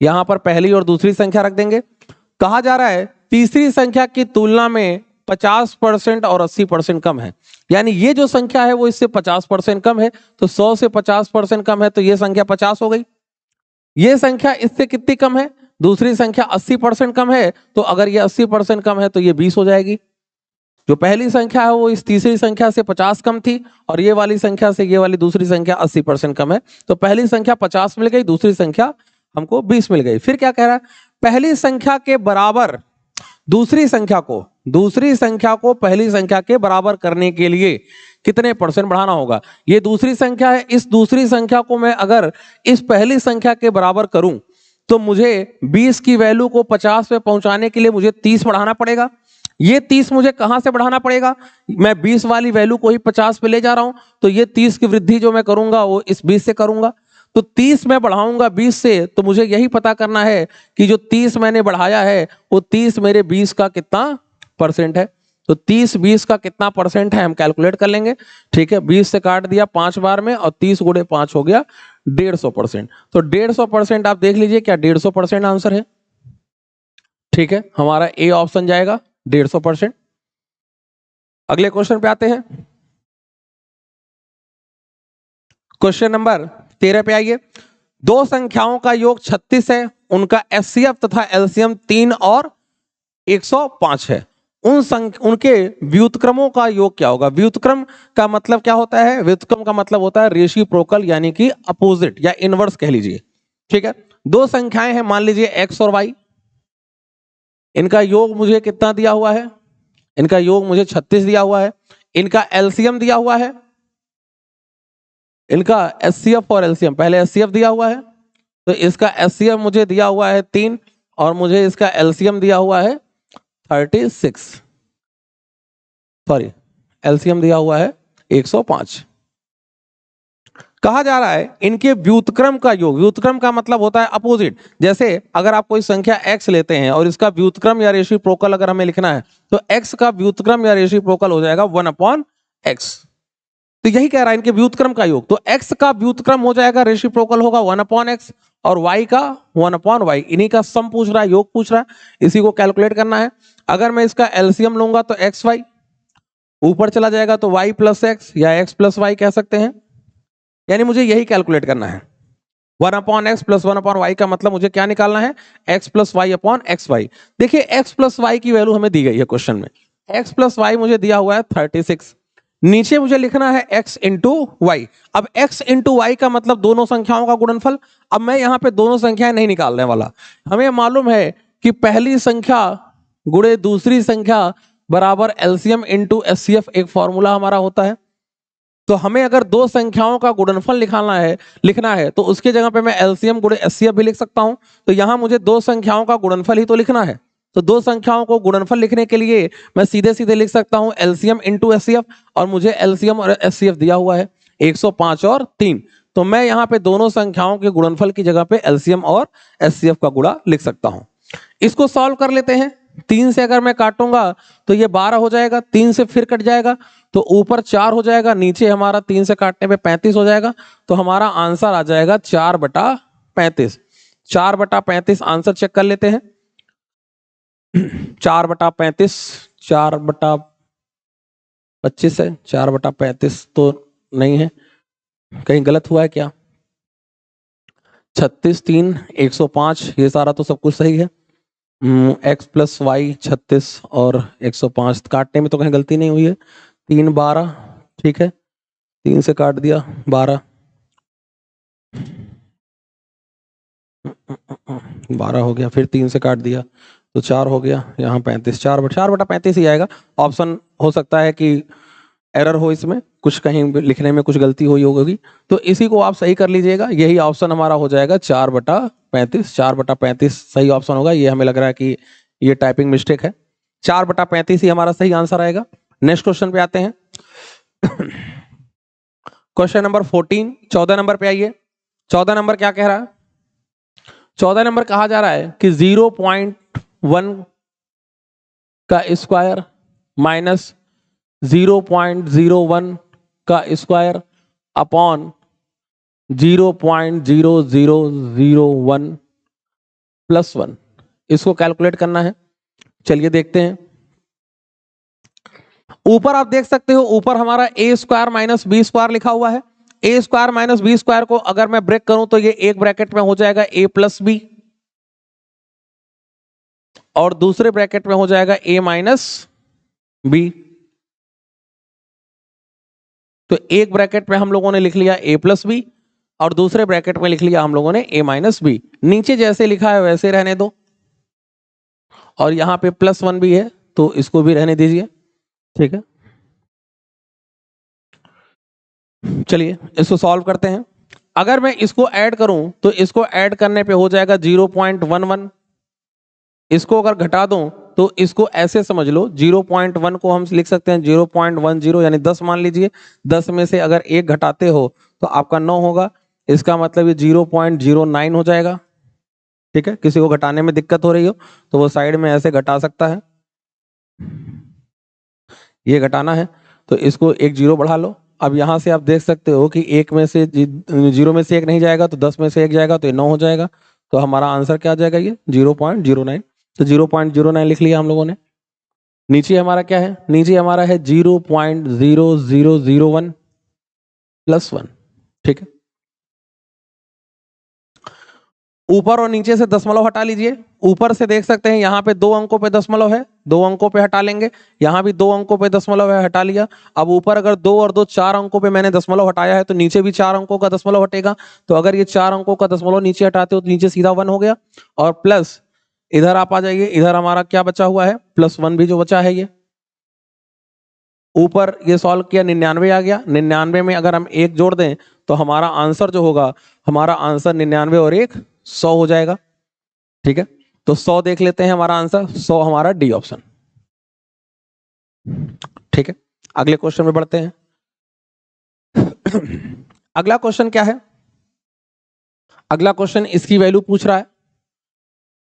यहां पर पहली और दूसरी संख्या रख देंगे। कहा जा रहा है तीसरी संख्या की तुलना में 50% और 80% कम है, यानी ये जो संख्या है वो इससे 50% कम है। तो 100 से 50% कम है तो ये संख्या 50 हो गई। ये संख्या इससे कितनी कम है, दूसरी संख्या 80% कम है, तो अगर ये 80% कम है तो ये 20 हो जाएगी। जो पहली संख्या है वो इस तीसरी संख्या से 50 कम थी और ये वाली संख्या से ये वाली दूसरी संख्या 80% कम है। तो पहली संख्या 50 मिल गई, दूसरी संख्या हमको 20 मिल गई। फिर क्या कह रहा है, पहली संख्या के बराबर दूसरी संख्या को पहली संख्या के बराबर करने के लिए कितने परसेंट बढ़ाना होगा। ये दूसरी संख्या है, इस दूसरी संख्या को मैं अगर इस पहली संख्या के बराबर करूं तो मुझे 20 की वैल्यू को 50 पे पहुंचाने के लिए मुझे 30 बढ़ाना पड़ेगा। ये 30 मुझे कहां से बढ़ाना पड़ेगा, मैं 20 वाली वैल्यू को ही 50 पे ले जा रहा हूं, तो ये 30 की वृद्धि जो मैं करूंगा वो इस 20 से करूंगा। तो 30 में बढ़ाऊंगा 20 से, तो मुझे यही पता करना है कि जो 30 मैंने बढ़ाया है वो 30 मेरे 20 का कितना परसेंट है। तो 30 20 का कितना परसेंट है हम कैलकुलेट कर लेंगे। ठीक है, 20 से काट दिया 5 बार में और 30 गुणे 5 हो गया 150%। तो 150% आप देख लीजिए क्या 150% आंसर है। ठीक है, हमारा ए ऑप्शन जाएगा 150%। अगले क्वेश्चन पे आते हैं, क्वेश्चन नंबर 13 पे आइए। दो संख्याओं का योग 36 है, उनका एचसीएफ तथा एलसीएम 3 और 105 है। उनके व्युत्क्रमों का योग क्या होगा। व्युत्क्रम का मतलब क्या होता है, व्युत्क्रम का मतलब होता है रेसिप्रोकल यानी कि अपोजिट या इनवर्स कह लीजिए। ठीक है, दो संख्याएं हैं, मान लीजिए एक्स और वाई, इनका योग मुझे कितना दिया हुआ है, इनका योग मुझे 36 दिया हुआ है। इनका एलसीएम दिया हुआ है, इनका एचसीएफ और एलसीएम, पहले एचसीएफ दिया हुआ है तो इसका एचसीएफ मुझे दिया हुआ है 3 और मुझे इसका एलसीएम दिया हुआ है 36, सॉरी एलसीएम दिया हुआ है 105। कहा जा रहा है इनके व्युत्क्रम का योग, व्युत्क्रम का मतलब होता है अपोजिट। जैसे अगर आप कोई संख्या x लेते हैं और इसका व्युत्क्रम या रेसिप्रोकल अगर हमें लिखना है तो x का व्युत्क्रम या रेसिप्रोकल हो जाएगा 1/x। तो यही कह रहा है इनके व्युत्क्रम का योग, तो x का व्युत्क्रम हो जाएगा, रेसिप्रोकल होगा 1/x और y का 1/y। इन्हीं का सम पूछ रहा है, योग पूछ रहा है, इसी को कैलकुलेट करना है। अगर मैं इसका एलसीएम लूंगा तो xy ऊपर चला जाएगा तो y प्लस एक्स या x प्लस वाई कह सकते हैं, यानी मुझे यही कैलकुलेट करना है। 1/x प्लस 1/y का मतलब मुझे क्या निकालना है, x plus Y upon X Y. देखिए x प्लस वाई की वैल्यू हमें दी गई है क्वेश्चन में, x प्लस वाई मुझे दिया हुआ है 36, नीचे मुझे लिखना है x इंटू वाई। अब x इंटू वाई का मतलब दोनों संख्याओं का गुणनफल। अब मैं यहाँ पे दोनों संख्याएं नहीं निकालने वाला, हमें मालूम है कि पहली संख्या गुणे दूसरी संख्या बराबर एलसीएम इंटू एचसीएफ एक फॉर्मूला हमारा होता है। तो हमें अगर दो संख्याओं का गुणनफल लिखना है तो उसके जगह पे मैं एलसीएम गुणे एचसीएफ भी लिख सकता हूं। तो यहां मुझे दो संख्याओं का गुणनफल ही तो लिखना है, तो दो संख्याओं को गुणनफल लिखने के लिए मैं सीधे सीधे लिख सकता हूं एलसीएम इंटू एचसीएफ, और मुझे एलसीएम और एचसीएफ दिया हुआ है 105 और 3। तो मैं यहाँ पे दोनों संख्याओं के गुणनफल की जगह पे एलसीएम और एचसीएफ का गुणा लिख सकता हूं। इसको सॉल्व कर लेते हैं। 3 से अगर मैं काटूंगा तो ये 12 हो जाएगा, 3 से फिर कट जाएगा तो ऊपर 4 हो जाएगा, नीचे हमारा 3 से काटने पे 35 हो जाएगा। तो हमारा आंसर आ जाएगा 4/35। 4/35 आंसर चेक कर लेते हैं। 4/35 4/25 है, 4/35 तो नहीं है, कहीं गलत हुआ है क्या। 36 3 105 ये सारा तो सब कुछ सही है। x प्लस वाई 36 और 105 काटने में तो कहीं गलती नहीं हुई है। 3 12 ठीक है, 3 से काट दिया 12 हो गया, फिर 3 से काट दिया तो 4 हो गया, यहाँ 35 4/35 ही आएगा। ऑप्शन हो सकता है कि एरर हो, इसमें कुछ कहीं लिखने में कुछ गलती हुई होगी, तो इसी को आप सही कर लीजिएगा। यही ऑप्शन हमारा हो जाएगा 4/35। 4/35 सही ऑप्शन होगा। ये हमें लग रहा है कि ये टाइपिंग मिस्टेक है, 4/35 ही हमारा सही आंसर आएगा। नेक्स्ट क्वेश्चन पे आते हैं, क्वेश्चन नंबर 14। 14 नंबर पे आइए। 14 नंबर क्या कह रहा है, 14 नंबर कहा जा रहा है कि 0.1 का स्क्वायर माइनस 0.01 का स्क्वायर अपॉन 0.0001 प्लस 1, इसको कैलकुलेट करना है। चलिए देखते हैं। ऊपर आप देख सकते हो, ऊपर हमारा ए स्क्वायर माइनस बी स्क्वायर लिखा हुआ है। ए स्क्वायर माइनस बी स्क्वायर को अगर मैं ब्रेक करूं तो ये एक ब्रैकेट में हो जाएगा ए प्लस बी और दूसरे ब्रैकेट में हो जाएगा ए माइनस बी। तो एक ब्रैकेट में हम लोगों ने लिख लिया a प्लस बी और दूसरे ब्रैकेट में लिख लिया हम लोगों ने a माइनस बी। नीचे जैसे लिखा है वैसे रहने दो और यहाँ पे +1 भी है, तो इसको भी रहने दीजिए, ठीक है। चलिए इसको सॉल्व करते हैं। अगर मैं इसको ऐड करूं तो इसको ऐड करने पे हो जाएगा 0.11। इसको अगर घटा दूं तो इसको ऐसे समझ लो, 0.1 को हम लिख सकते हैं 0.10, यानी 10 मान लीजिए। 10 में से अगर 1 घटाते हो तो आपका 9 होगा। इसका मतलब ये 0.09 हो जाएगा, ठीक है। किसी को घटाने में दिक्कत हो रही हो तो वो साइड में ऐसे घटा सकता है। ये घटाना है तो इसको एक 0 बढ़ा लो। अब यहाँ से आप देख सकते हो कि 1 में से 0 में से 1 नहीं जाएगा तो 10 में से 1 जाएगा तो ये 9 हो जाएगा। तो हमारा आंसर क्या आ जाएगा, ये 0.09। तो 0.09 लिख लिया हम लोगों ने। नीचे हमारा क्या है, नीचे हमारा है 0.0001 +1, ठीक है। ऊपर और नीचे से दशमलव हटा लीजिए। ऊपर से देख सकते हैं यहाँ पे 2 अंकों पे दशमलव है, 2 अंकों पे हटा लेंगे। यहाँ भी 2 अंकों पे दशमलव है, हटा लिया। अब ऊपर अगर 2 और 2 4 अंकों पे मैंने दशमलव हटाया है तो नीचे भी 4 अंकों का दशमलव हटेगा। तो अगर ये 4 अंकों का दशमलव नीचे हटाते हो तो नीचे सीधा 1 हो गया। और प्लस इधर आप आ जाइए, इधर हमारा क्या बचा हुआ है, +1 भी जो बचा है। ये ऊपर ये सॉल्व किया, 99 आ गया। 99 में अगर हम 1 जोड़ दें तो हमारा आंसर जो होगा, हमारा आंसर 99 और 1 100 हो जाएगा, ठीक है। तो 100 देख लेते हैं हमारा आंसर, 100 हमारा डी ऑप्शन, ठीक है। अगले क्वेश्चन में बढ़ते हैं। अगला क्वेश्चन क्या है, अगला क्वेश्चन इसकी वैल्यू पूछ रहा है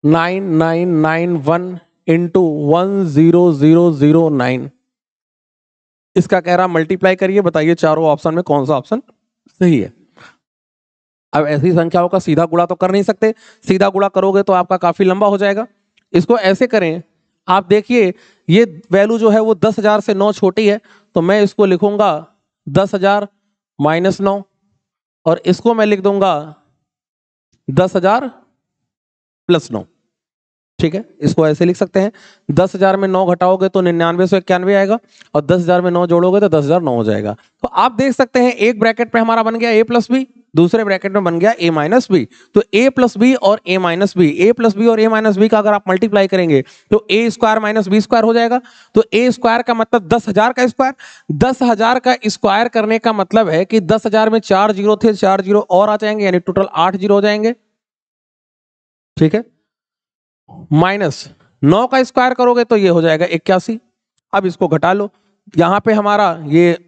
9991 इंटू 10009। इसका कह रहा मल्टीप्लाई करिए, बताइए चारों ऑप्शन में कौन सा ऑप्शन सही है। अब ऐसी संख्याओं का सीधा गुणा तो कर नहीं सकते, सीधा गुणा करोगे तो आपका काफी लंबा हो जाएगा। इसको ऐसे करें, आप देखिए ये वैल्यू जो है वो 10,000 से 9 छोटी है, तो मैं इसको लिखूंगा 10,000 -9, और इसको मैं लिख दूंगा 10,000 +9, ठीक है। इसको ऐसे लिख सकते हैं, 10,000 में 9 घटाओगे तो 99 से 91 आएगा, और 10,000 में 9 जोड़ोगे तो 10,009 हो जाएगा। तो आप देख सकते हैं एक ब्रैकेट पे हमारा बन गया a + b, दूसरे ब्रैकेट में बन गया a - b। तो a + b और a - b, a + b और a - b का अगर आप मल्टीप्लाई करेंगे तो a² - b² हो जाएगा। तो a² का मतलब 10,000 का स्क्वायर, 10,000 का स्क्वायर करने का मतलब है कि 10,000 में 4 जीरो थे, 4 जीरो और आ जाएंगे, यानी टोटल 8 जीरो हो जाएंगे, ठीक है। -9 का स्क्वायर करोगे तो ये हो जाएगा 81। अब इसको घटा लो, यहां पे हमारा ये,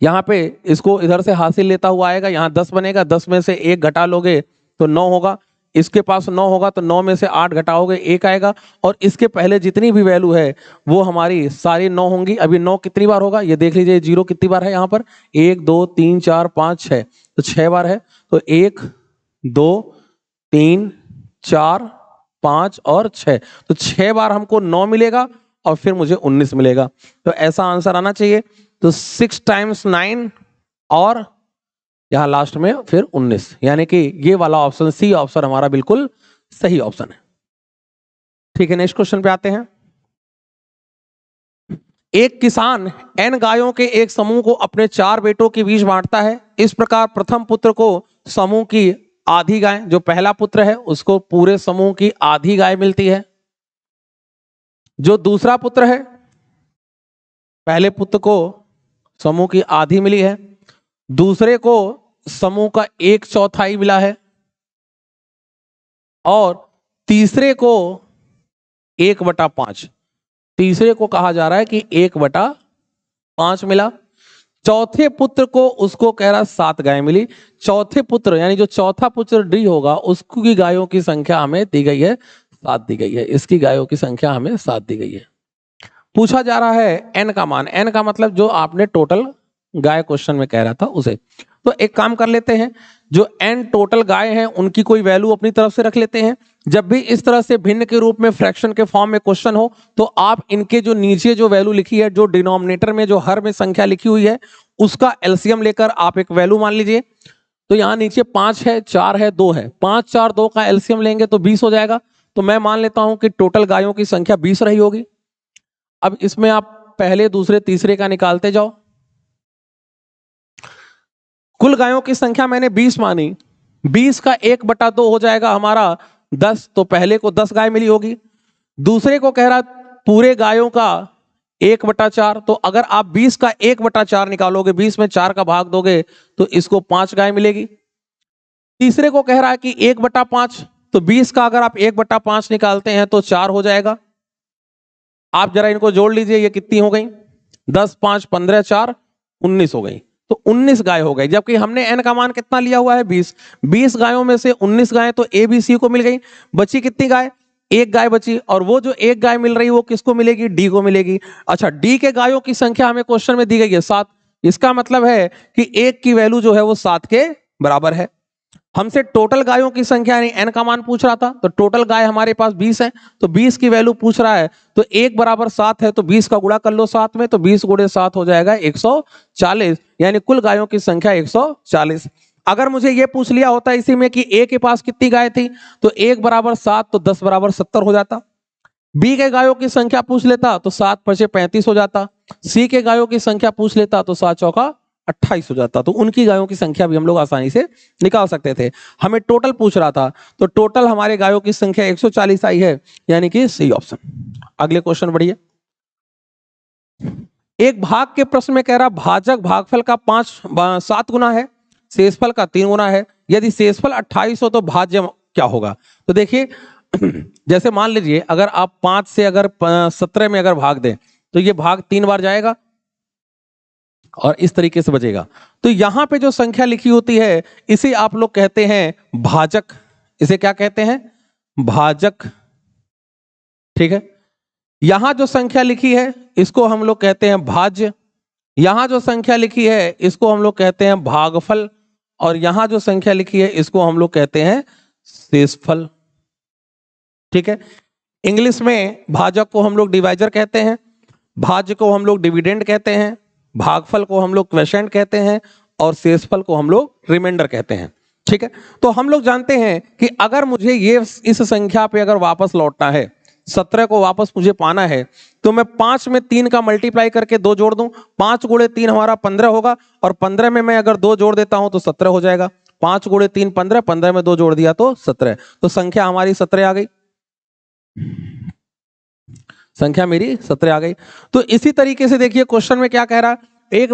यहां पे इसको इधर से हासिल लेता हुआ आएगा, यहां 10 बनेगा, 10 में से 1 घटा लोगे तो 9 होगा। इसके पास 9 होगा तो 9 में से 8 घटाओगे 1 आएगा, और इसके पहले जितनी भी वैल्यू है वो हमारी सारी 9 होंगी। अभी 9 कितनी बार होगा ये देख लीजिए, 0 कितनी बार है यहाँ पर, 1 2 3 4 5 6, तो 6 बार है। तो 1 2 3 4 5 और 6, तो 6 बार हमको 9 मिलेगा और फिर मुझे 19 मिलेगा। तो ऐसा आंसर आना चाहिए। तो 6 × 9 और यहां लास्ट में फिर 19, यानी कि ये वाला ऑप्शन सी ऑप्शन हमारा बिल्कुल सही ऑप्शन है, ठीक है। नेक्स्ट क्वेश्चन पे आते हैं। एक किसान n गायों के एक समूह को अपने 4 बेटों के बीच बांटता है। इस प्रकार प्रथम पुत्र को समूह की आधी गाय, जो पहला पुत्र है उसको पूरे समूह की आधी गाय मिलती है। जो दूसरा पुत्र है, पहले पुत्र को समूह की आधी मिली है, दूसरे को समूह का 1/4 मिला है, और तीसरे को 1/5। तीसरे को कहा जा रहा है कि 1/5 मिला। चौथे पुत्र को उसको कह रहा 7 गाय मिली। चौथे पुत्र यानी जो चौथा पुत्र डी होगा उसकी गायों की संख्या हमें दी गई है 7 दी गई है। इसकी गायों की संख्या हमें 7 दी गई है। पूछा जा रहा है n का मान, n का मतलब जो आपने टोटल गाय क्वेश्चन में कह रहा था उसे। तो एक काम कर लेते हैं, जो n टोटल गाय हैं उनकी कोई वैल्यू अपनी तरफ से रख लेते हैं। जब भी इस तरह से भिन्न के रूप में फ्रैक्शन के फॉर्म में क्वेश्चन हो तो आप इनके जो नीचे जो वैल्यू लिखी है, जो डिनोमिनेटर में जो हर में संख्या लिखी हुई है उसका एलसीएम लेकर आप एक वैल्यू मान लीजिए। तो यहाँ नीचे 5 है, 4 है, 2 है, 5 4 2 का एलसीएम लेंगे तो 20 हो जाएगा। तो मैं मान लेता हूं कि टोटल गायों की संख्या 20 रही होगी। अब इसमें आप पहले दूसरे तीसरे का निकालते जाओ। कुल गायों की संख्या मैंने 20 मानी, 20 का 1/2 हो जाएगा हमारा 10, तो पहले को 10 गाय मिली होगी। दूसरे को कह रहा पूरे गायों का 1/4, तो अगर आप 20 का 1/4 निकालोगे, 20 में 4 का भाग दोगे तो इसको 5 गाय मिलेगी। तीसरे को कह रहा है कि 1/5, तो 20 का अगर आप 1/5 निकालते हैं तो 4 हो जाएगा। आप जरा इनको जोड़ लीजिए, ये कितनी हो गई? 10, 5, 15, 4, 19 हो गई। तो 19 गाय हो गई, जबकि हमने n का मान कितना लिया हुआ है? 20। 20 गायों में से 19 गायें तो ए बी सी को मिल गई। बची कितनी गाय? एक गाय बची, और वो जो एक गाय मिल रही है वो किसको मिलेगी? डी को मिलेगी। अच्छा, डी के गायों की संख्या हमें क्वेश्चन में दी गई है 7। इसका मतलब है कि एक की वैल्यू जो है वो 7 के बराबर है। हमसे टोटल गायों की संख्या यानी n का मान पूछ रहा था, तो टोटल गाय हमारे पास 20 है, तो 20 की वैल्यू पूछ रहा है, तो 1 बराबर 7 है, तो 20 का गुणा कर लो 7 में, तो 20 गुणे 7 हो जाएगा 140, यानी कुल गायों की संख्या 140। अगर मुझे ये पूछ लिया होता इसी में कि ए के पास कितनी गाय थी, तो 1 बराबर 7, तो 10 बराबर 70 हो जाता। बी के गायों की संख्या पूछ लेता तो 7 × 35 हो जाता। सी के गायों की संख्या पूछ लेता तो 7 × 28 हो जाता। तो उनकी गायों की संख्या भी हम लोग आसानी से निकाल सकते थे। हमें टोटल पूछ रहा था, तो टोटल हमारे गायों की संख्या 140 आई है, यानी कि सही ऑप्शन। अगले क्वेश्चन बढ़िए। एक भाग के प्रश्न में कह रहा भाजक भागफल का 7 गुना है, शेषफल का 3 गुना है। यदि शेषफल 28 हो तो भाज्य क्या होगा? तो देखिए, जैसे मान लीजिए अगर आप 5 से अगर 17 में अगर भाग दें तो ये भाग 3 बार जाएगा और इस तरीके से बचेगा। तो यहां पे जो संख्या लिखी होती है इसे आप लोग कहते हैं भाजक। इसे क्या कहते हैं? भाजक। ठीक है। यहां जो संख्या लिखी है इसको हम लोग कहते हैं भाज्य। यहां जो संख्या लिखी है इसको हम लोग कहते हैं भागफल, और यहां जो संख्या लिखी है इसको हम लोग कहते हैं शेषफल। ठीक है। इंग्लिश में भाजक को हम लोग डिवाइजर कहते हैं, भाज्य को हम लोग डिविडेंड कहते हैं, भागफल को हम लोग क्वेशेंट कहते हैं, और शेषफल को हम लोग रिमाइंडर कहते हैं। ठीक है। तो हम लोग जानते हैं कि अगर मुझे ये इस संख्या पे अगर वापस लौटना है, 17 को वापस मुझे पाना है, तो मैं 5 में 3 का मल्टीप्लाई करके 2 जोड़ दूं। 5 गुणे 3 हमारा 15 होगा, और 15 में मैं अगर 2 जोड़ देता हूं तो 17 हो जाएगा। 5 गुणे 3 15, 15 में 2 जोड़ दिया तो 17। तो संख्या हमारी 17 आ गई। संख्या मेरी 17 आ गई। तो इसी तरीके से देखिए क्वेश्चन में क्या कह रहा है, एक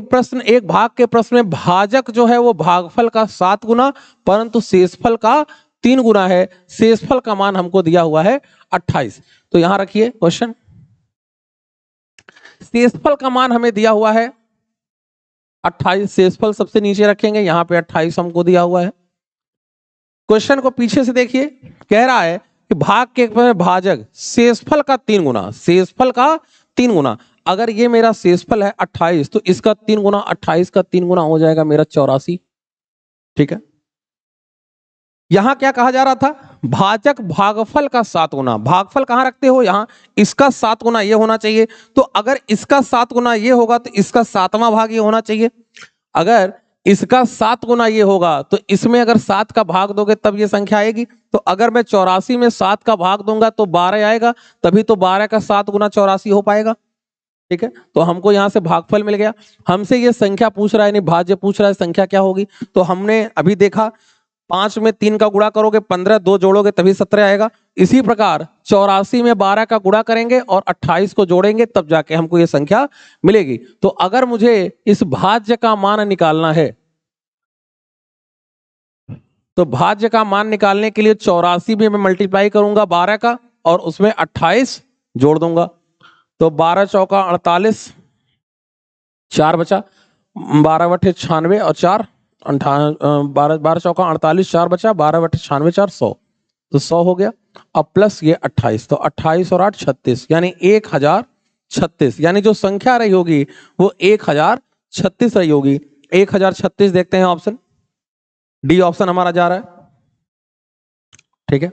भाग के प्रश्न में भाजक जो है वो भागफल का 7 गुना, परंतु शेषफल का 3 गुना है। शेषफल का मान हमको दिया हुआ है 28। तो यहां रखिए क्वेश्चन, शेषफल का मान हमें दिया हुआ है 28। शेषफल सबसे नीचे रखेंगे, यहां पे 28 हमको दिया हुआ है। क्वेश्चन को पीछे से देखिए, कह रहा है कि भाग के भाजक शेषफल का 3 गुना, शेषफल का 3 गुना। अगर ये मेरा शेषफल है 28, तो इसका 3 गुना, 28 का 3 गुना हो जाएगा मेरा 84। ठीक है। यहां क्या कहा जा रहा था? भाजक भागफल का 7 गुना। भागफल कहां रखते हो? यहां। इसका 7 गुना ये होना चाहिए, तो अगर इसका 7 गुना ये होगा तो इसका 7वां भाग ये होना चाहिए। अगर इसका 7 गुना ये होगा तो इसमें अगर 7 का भाग दोगे तब ये संख्या आएगी। तो अगर मैं 84 में 7 का भाग दूंगा तो 12 आएगा, तभी तो 12 का 7 गुना 84 हो पाएगा। ठीक है। तो हमको यहां से भागफल मिल गया। हमसे ये संख्या पूछ रहा है, नहीं भाज्य पूछ रहा है, संख्या क्या होगी? तो हमने अभी देखा 5 में 3 का गुणा करोगे 15, 2 जोड़ोगे तभी 17 आएगा। इसी प्रकार 84 में 12 का गुणा करेंगे और 28 को जोड़ेंगे तब जाके हमको ये संख्या मिलेगी। तो अगर मुझे इस भाज्य का मान निकालना है, तो भाज्य का मान निकालने के लिए 84 में मैं मल्टीप्लाई करूंगा 12 का और उसमें 28 जोड़ दूंगा। तो 12 चौका 48, 4 बचा, 12 बटे 96 और 4 12 चौका 48, 4 बचा, 12 बटे 96, 4 100। तो 100 हो गया। अब प्लस ये 28, तो 28 और 8 36, यानी 1036। यानी जो संख्या रही होगी वो 1036 रही होगी। 1036 देखते हैं ऑप्शन डी, ऑप्शन हमारा जा रहा है। ठीक है।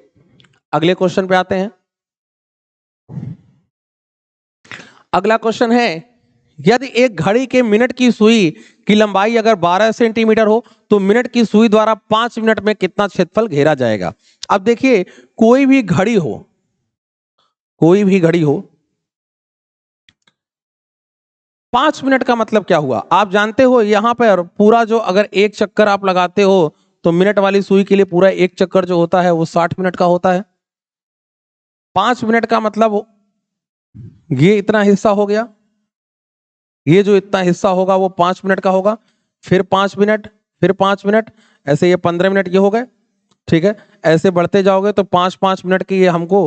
अगले क्वेश्चन पे आते हैं। अगला क्वेश्चन है, यदि एक घड़ी के मिनट की सुई की लंबाई अगर 12 सेंटीमीटर हो तो मिनट की सुई द्वारा 5 मिनट में कितना क्षेत्रफल घेरा जाएगा? अब देखिए, कोई भी घड़ी हो, कोई भी घड़ी हो, 5 मिनट का मतलब क्या हुआ? आप जानते हो यहां पर पूरा जो अगर एक चक्कर आप लगाते हो तो मिनट वाली सुई के लिए पूरा एक चक्कर जो होता है वो 60 मिनट का होता है। 5 मिनट का मतलब ये इतना हिस्सा हो गया, ये जो इतना हिस्सा होगा वो 5 मिनट का होगा, फिर 5 मिनट, फिर 5 मिनट, ऐसे ये 15 मिनट ये हो गए। ठीक है, ऐसे बढ़ते जाओगे तो 5-5 मिनट की ये हमको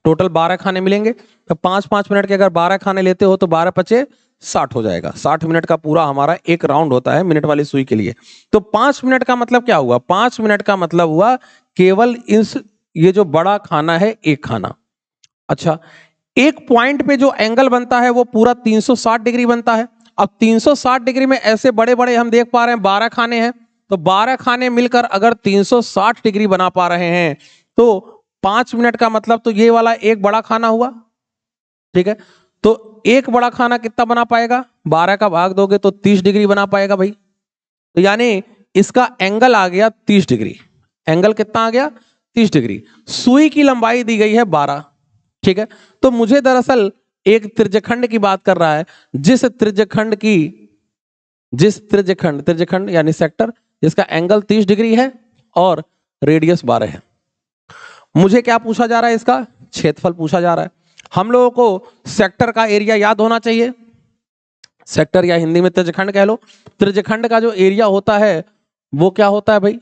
टोटल 12 खाने मिलेंगे। तो 5-5 मिनट के अगर 12 खाने लेते हो तो 12 पचे 60 हो जाएगा। 60 मिनट का पूरा हमारा एक राउंड होता है मिनट वाली सुई के लिए। तो 5 मिनट का मतलब क्या हुआ? 5 मिनट का मतलब हुआ केवल इस ये जो बड़ा खाना है एक खाना। अच्छा, एक पॉइंट पे जो एंगल बनता है वो पूरा 360 डिग्री बनता है। अब 360 डिग्री में ऐसे बड़े बड़े हम देख पा रहे हैं 12 खाने हैं, तो 12 खाने मिलकर अगर 360 डिग्री बना पा रहे हैं तो 5 मिनट का मतलब तो ये वाला एक बड़ा खाना हुआ। ठीक है, तो एक बड़ा खाना कितना बना पाएगा? 12 का भाग दोगे तो 30 डिग्री बना पाएगा भाई। तो यानी इसका एंगल आ गया 30 डिग्री। एंगल कितना आ गया? 30 डिग्री। सुई की लंबाई दी गई है 12। ठीक है, तो मुझे दरअसल एक त्रिज्यखंड की बात कर रहा है, जिस त्रिज्यखंड यानी सेक्टर जिसका एंगल 30 डिग्री है और रेडियस 12 है। मुझे क्या पूछा जा रहा है? इसका क्षेत्रफल पूछा जा रहा है। हम लोगों को सेक्टर का एरिया याद होना चाहिए। सेक्टर या हिंदी में त्रिज्यखंड कह लो। त्रिज्यखंड का जो एरिया होता है वो क्या होता है भाई?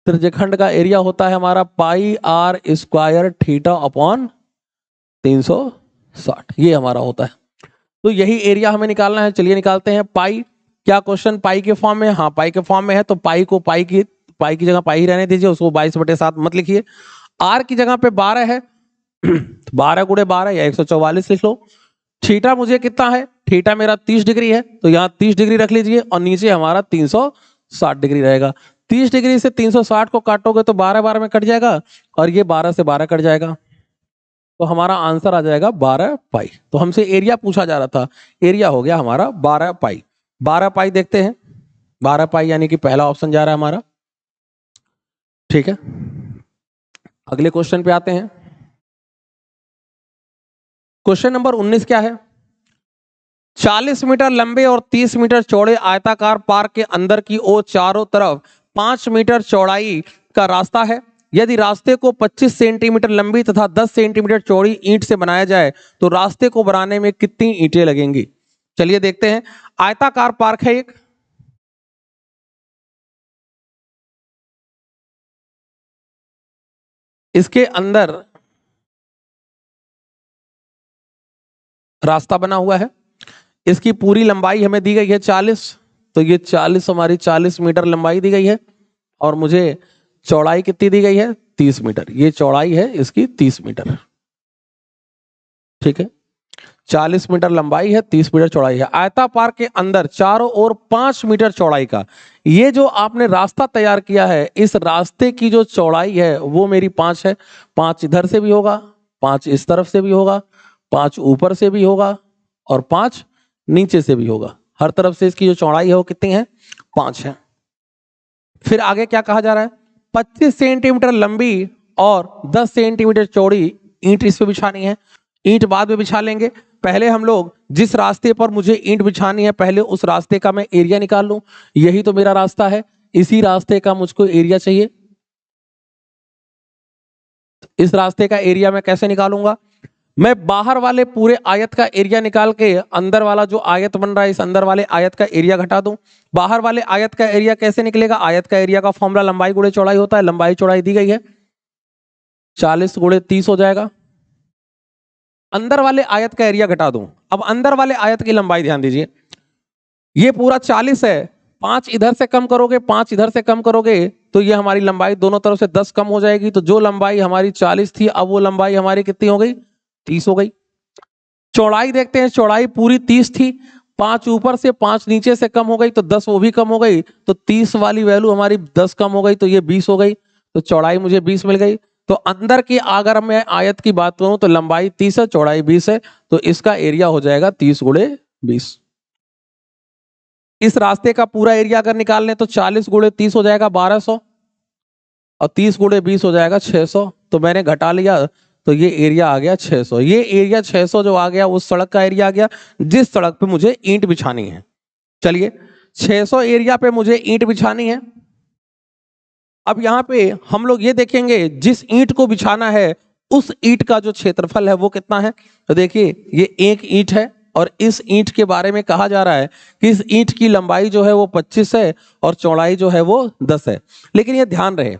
त्रिज्यखंड का एरिया होता है हमारा पाई आर स्क्वायर थीटा अपॉन 360, ये हमारा होता है। तो यही एरिया हमें निकालना है। चलिए निकालते हैं। पाई, क्या क्वेश्चन पाई के फॉर्म में? हाँ, पाई के फॉर्म में है, तो पाई को पाई की जगह पाई रहने दीजिए, उसको 22/7 मत लिखिए। आर की जगह पे 12 है, 12 गुणे 12 या 144 लिख लो। थीटा मुझे कितना है? थीटा मेरा 30 डिग्री है, तो यहाँ 30 डिग्री रख लीजिए और नीचे हमारा 360 डिग्री रहेगा। 30 डिग्री से 360 को काटोगे तो 12 में कट जाएगा और ये 12 से 12 कट जाएगा, तो हमारा आंसर आ जाएगा 12 पाई। तो हमसे एरिया पूछा जा रहा था, एरिया हो गया हमारा 12 पाई। 12 पाई देखते हैं। 12 पाई यानी कि पहला ऑप्शन जा रहा है हमारा। ठीक है, अगले क्वेश्चन पे आते हैं। क्वेश्चन नंबर 19 क्या है? 40 मीटर लंबे और 30 मीटर चौड़े आयताकार पार्क के अंदर की ओर चारों तरफ 5 मीटर चौड़ाई का रास्ता है। यदि रास्ते को 25 सेंटीमीटर लंबी तथा 10 सेंटीमीटर चौड़ी ईंट से बनाया जाए तो रास्ते को बनाने में कितनी ईंटें लगेंगी? चलिए देखते हैं। आयताकार पार्क है एक, इसके अंदर रास्ता बना हुआ है। इसकी पूरी लंबाई हमें दी गई है 40, तो ये 40 हमारी 40 मीटर लंबाई दी गई है और मुझे चौड़ाई कितनी दी गई है? 30 मीटर। ये चौड़ाई है इसकी 30 मीटर। ठीक है, 40 मीटर लंबाई है, 30 मीटर चौड़ाई है। आयता पार्क के अंदर चारों ओर 5 मीटर चौड़ाई का ये जो आपने रास्ता तैयार किया है, इस रास्ते की जो चौड़ाई है वो मेरी 5 है। 5 इधर से भी होगा, 5 इस तरफ से भी होगा, 5 ऊपर से भी होगा और 5 नीचे से भी होगा। हर तरफ से इसकी जो चौड़ाई है वो कितनी है? 5 है। फिर आगे क्या कहा जा रहा है? 25 सेंटीमीटर लंबी और 10 सेंटीमीटर चौड़ी ईंट इस पे बिछानी है। ईंट बाद में बिछा लेंगे, पहले हम लोग जिस रास्ते पर मुझे ईंट बिछानी है पहले उस रास्ते का मैं एरिया निकाल लूं। यही तो मेरा रास्ता है, इसी रास्ते का मुझको एरिया चाहिए। इस रास्ते का एरिया मैं कैसे निकालूंगा? मैं बाहर वाले पूरे आयत का एरिया निकाल के अंदर वाला जो आयत बन रहा है इस अंदर वाले आयत का एरिया घटा दूं। बाहर वाले आयत का एरिया कैसे निकलेगा? आयत का एरिया का फॉर्मूला लंबाई गुणे चौड़ाई होता है। लंबाई चौड़ाई दी गई है, 40 गुणे 30 हो जाएगा। अंदर वाले आयत का एरिया घटा दूं। अब अंदर वाले आयत की लंबाई ध्यान दीजिए, ये पूरा 40 है, 5 इधर से कम करोगे, 5 इधर से कम करोगे तो ये हमारी लंबाई दोनों तरफ से 10 कम हो जाएगी। तो जो लंबाई हमारी 40 थी अब वो लंबाई हमारी कितनी हो गई? 30 हो गई। चौड़ाई देखते हैं, चौड़ाई पूरी 30 थी, 5 ऊपर से 5 नीचे से कम हो गई तो 10 वो भी कम हो गई, तो 30 वाली वैल्यू हमारी 10 कम हो गई तो ये 20 हो गई। तो चौड़ाई मुझे 20 मिल गई। तो अंदर की अगर मैं आयत की बात करूं तो लंबाई 30 है, चौड़ाई 20 है, तो इसका एरिया हो जाएगा 30 गुणे 20। इस रास्ते का पूरा एरिया अगर निकाल लें तो 40 गुणे 30 हो जाएगा 1200 और 30 गुणे 20 हो जाएगा 600। तो मैंने घटा लिया तो ये एरिया आ गया 600। ये एरिया 600 जो आ गया उस सड़क का एरिया आ गया जिस सड़क पे मुझे ईंट बिछानी है। चलिए 600 एरिया पे मुझे ईंट बिछानी है। अब यहाँ पे हम लोग ये देखेंगे जिस ईंट को बिछाना है उस ईंट का जो क्षेत्रफल है वो कितना है। तो देखिए ये एक ईंट है और इस ईंट के बारे में कहा जा रहा है कि इस ईंट की लंबाई जो है वो 25 है और चौड़ाई जो है वो 10 है। लेकिन ये ध्यान रहे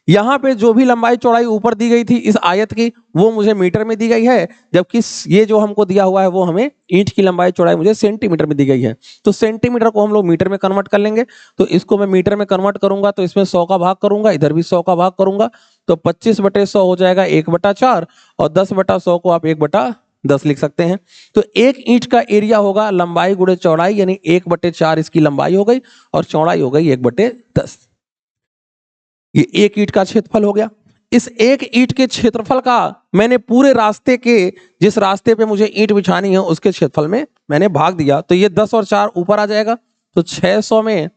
यहाँ पे जो भी लंबाई चौड़ाई ऊपर दी गई थी इस आयत की वो मुझे मीटर में दी गई है, जबकि ये जो हमको दिया हुआ है वो हमें ईंट की लंबाई चौड़ाई मुझे सेंटीमीटर में दी गई है। तो सेंटीमीटर को हम लोग मीटर में कन्वर्ट कर लेंगे। तो इसको मैं मीटर में कन्वर्ट करूंगा तो इसमें 100 का भाग करूंगा, इधर भी 100 का भाग करूंगा, तो 25/100 हो जाएगा 1/4 और 10/100 को आप 1/10 लिख सकते हैं। तो एक ईंट का एरिया होगा लंबाई गुणे चौड़ाई, यानी 1/4 इसकी लंबाई हो गई और चौड़ाई हो गई 1/10। ये एक ईंट का क्षेत्रफल हो गया। इस एक ईंट के क्षेत्रफल का मैंने पूरे रास्ते के, जिस रास्ते पे मुझे ईंट बिछानी है उसके क्षेत्रफल में मैंने भाग दिया। तो ये 10 और 4 ऊपर आ जाएगा, तो 600 में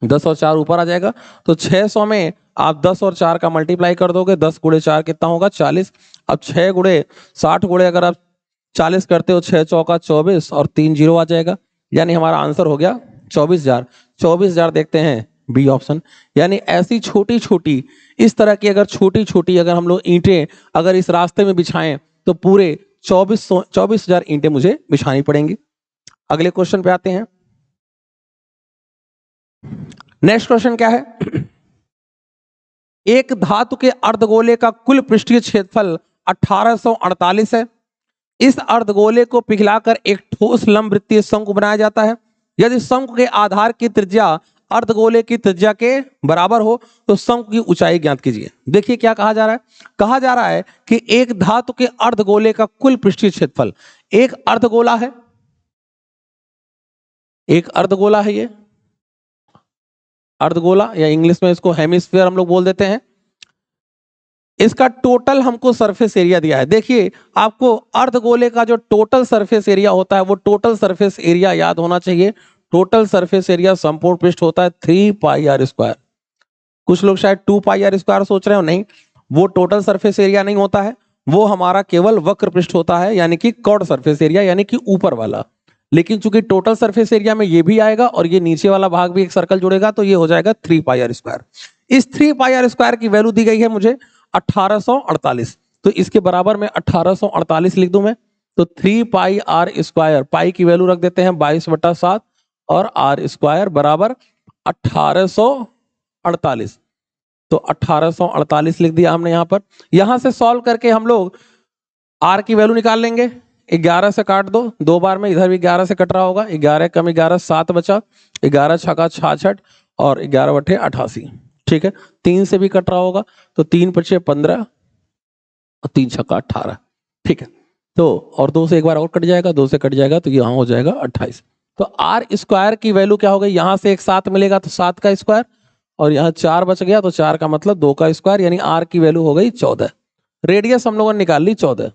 10 और 4 ऊपर आ जाएगा। तो 600 में आप 10 और 4 का मल्टीप्लाई कर दोगे, 10 गुणे 4 कितना होगा 40। अब 6 गुणे 60 गुणे अगर आप 40 करते हो, 6 चौका 24 और 3 जीरो आ जाएगा, यानी हमारा आंसर हो गया 24,000। 24,000 देखते हैं बी ऑप्शन। यानी ऐसी छोटी छोटी, इस तरह की अगर छोटी छोटी अगर हम लोग ईंटें अगर इस रास्ते में बिछाएं तो पूरे 24,000 ईंटें मुझे बिछानी पड़ेंगी। अगले क्वेश्चन पे आते हैं। नेक्स्ट क्वेश्चन क्या है? एक धातु के अर्धगोले का कुल पृष्ठीय क्षेत्रफल 1848 है। इस अर्धगोले को पिघलाकर एक ठोस लंबवृत्तीय शंकु बनाया जाता है। यदि शंकु के आधार की त्रिज्या अर्धगोले की त्रिज्या के बराबर हो तो शंकु की ऊंचाई ज्ञात कीजिए। देखिए क्या कहा जा रहा है, कहा जा रहा है कि एक धातु के अर्धगोले का कुल पृष्ठीय क्षेत्रफल, एक अर्धगोला है, एक अर्धगोला है, ये अर्धगोला या इंग्लिश में इसको हेमिस्फीयर हम लोग बोल देते हैं। इसका टोटल हमको सरफेस एरिया दिया है। देखिए आपको अर्धगोले का जो टोटल सरफेस एरिया होता है वो टोटल सरफेस एरिया याद होना चाहिए। टोटल सरफेस एरिया संपूर्ण पृष्ठ होता है 3πr²। कुछ लोग शायद 2πr² सोच रहे हो, नहीं, वो टोटल सरफेस एरिया नहीं होता है, वो हमारा केवल वक्र पृष्ठ होता है, यानी कि कॉर्ड सरफेस एरिया, यानी कि ऊपर वाला। लेकिन चूंकि टोटल सरफेस एरिया में ये भी आएगा और ये नीचे वाला भाग भी एक सर्कल जुड़ेगा तो ये हो जाएगा 3πr²। इस 3πr² की वैल्यू दी गई है मुझे 1848, तो इसके बराबर में 1848 लिख दूं मैं। तो 3πr², पाई की वैल्यू रख देते हैं 22/7 और r² बराबर 1848। तो 1848 लिख दिया हमने। यहां पर यहां से सॉल्व करके हम लोग r की वैल्यू निकाल लेंगे। 11 से काट दो, 2 बार में, इधर भी 11 से कट रहा होगा, 11 कम 11 7 बचा, 11 छक्का 66 और 11 बटे 88, ठीक है। 3 से भी कट रहा होगा तो 3 पचे 15 और 3 छक्का 18, ठीक है। तो और 2 से एक बार और कट जाएगा, 2 से कट जाएगा तो यहाँ हो जाएगा 28। तो r² की वैल्यू क्या हो गई, यहां से एक 7 मिलेगा तो 7 का स्क्वायर और यहाँ 4 बच गया तो 4 का मतलब 2 का स्क्वायर, यानी r की वैल्यू हो गई 14। रेडियस हम लोगों ने निकाल ली 14,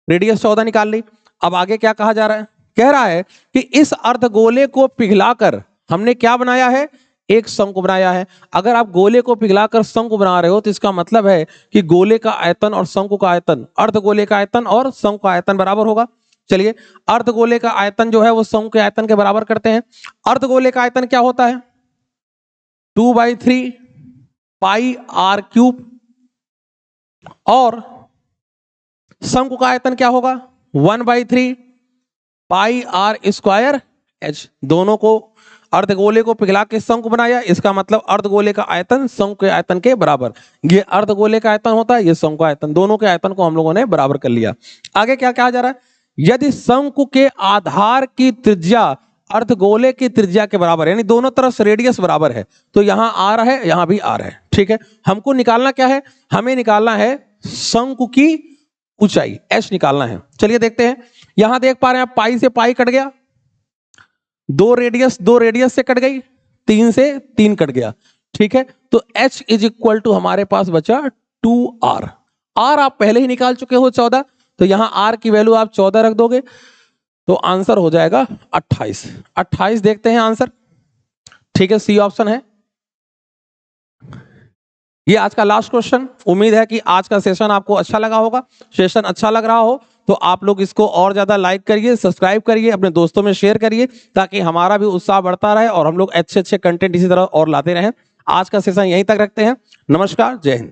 रेडियस 14 निकाल ली। अब आगे क्या कहा जा रहा है, कह रहा है कि इस अर्धगोले को पिघलाकर हमने क्या बनाया है, एक शंकु बनाया है। अगर आप गोले को पिघलाकर शंकु बना रहे हो तो इसका मतलब है कि गोले का आयतन और शंकु का आयतन, अर्धगोले का आयतन और शंकु का आयतन बराबर होगा। चलिए अर्धगोले का आयतन जो है वो शंकु के आयतन के बराबर करते हैं। अर्धगोले का आयतन क्या होता है, 2/3 πr³ और शंकु का आयतन क्या होगा 1/3 πr²h। दोनों को, अर्धगोले को पिघला के शंकु बनाया, इसका मतलब अर्धगोले का आयतन शंकु के आयतन के बराबर। ये अर्धगोले का आयतन होता है, ये शंकु का आयतन, दोनों के आयतन को हम लोगों ने बराबर कर लिया। आगे क्या कहा जा रहा है, यदि शंकु के आधार की त्रिज्या अर्धगोले की त्रिज्या के बराबर, यानी दोनों तरफ से रेडियस बराबर है, तो यहां आर है यहां भी आर है, ठीक है। हमको निकालना क्या है, हमें निकालना है शंकु की ऊंचाई, h निकालना है। चलिए देखते हैं, यहां देख पा रहे हैं पाई से पाई कट गया, 2 रेडियस से कट गई, 3 से 3 कट गया, ठीक है। तो h = हमारे पास बचा 2r। r आप पहले ही निकाल चुके हो 14, तो यहां r की वैल्यू आप 14 रख दोगे तो आंसर हो जाएगा 28। 28 देखते हैं आंसर, ठीक है, सी ऑप्शन है। ये आज का लास्ट क्वेश्चन। उम्मीद है कि आज का सेशन आपको अच्छा लगा होगा। सेशन अच्छा लग रहा हो तो आप लोग इसको और ज्यादा लाइक करिए, सब्सक्राइब करिए, अपने दोस्तों में शेयर करिए, ताकि हमारा भी उत्साह बढ़ता रहे और हम लोग अच्छे अच्छे कंटेंट इसी तरह और लाते रहें। आज का सेशन यहीं तक रखते हैं। नमस्कार, जय हिंद।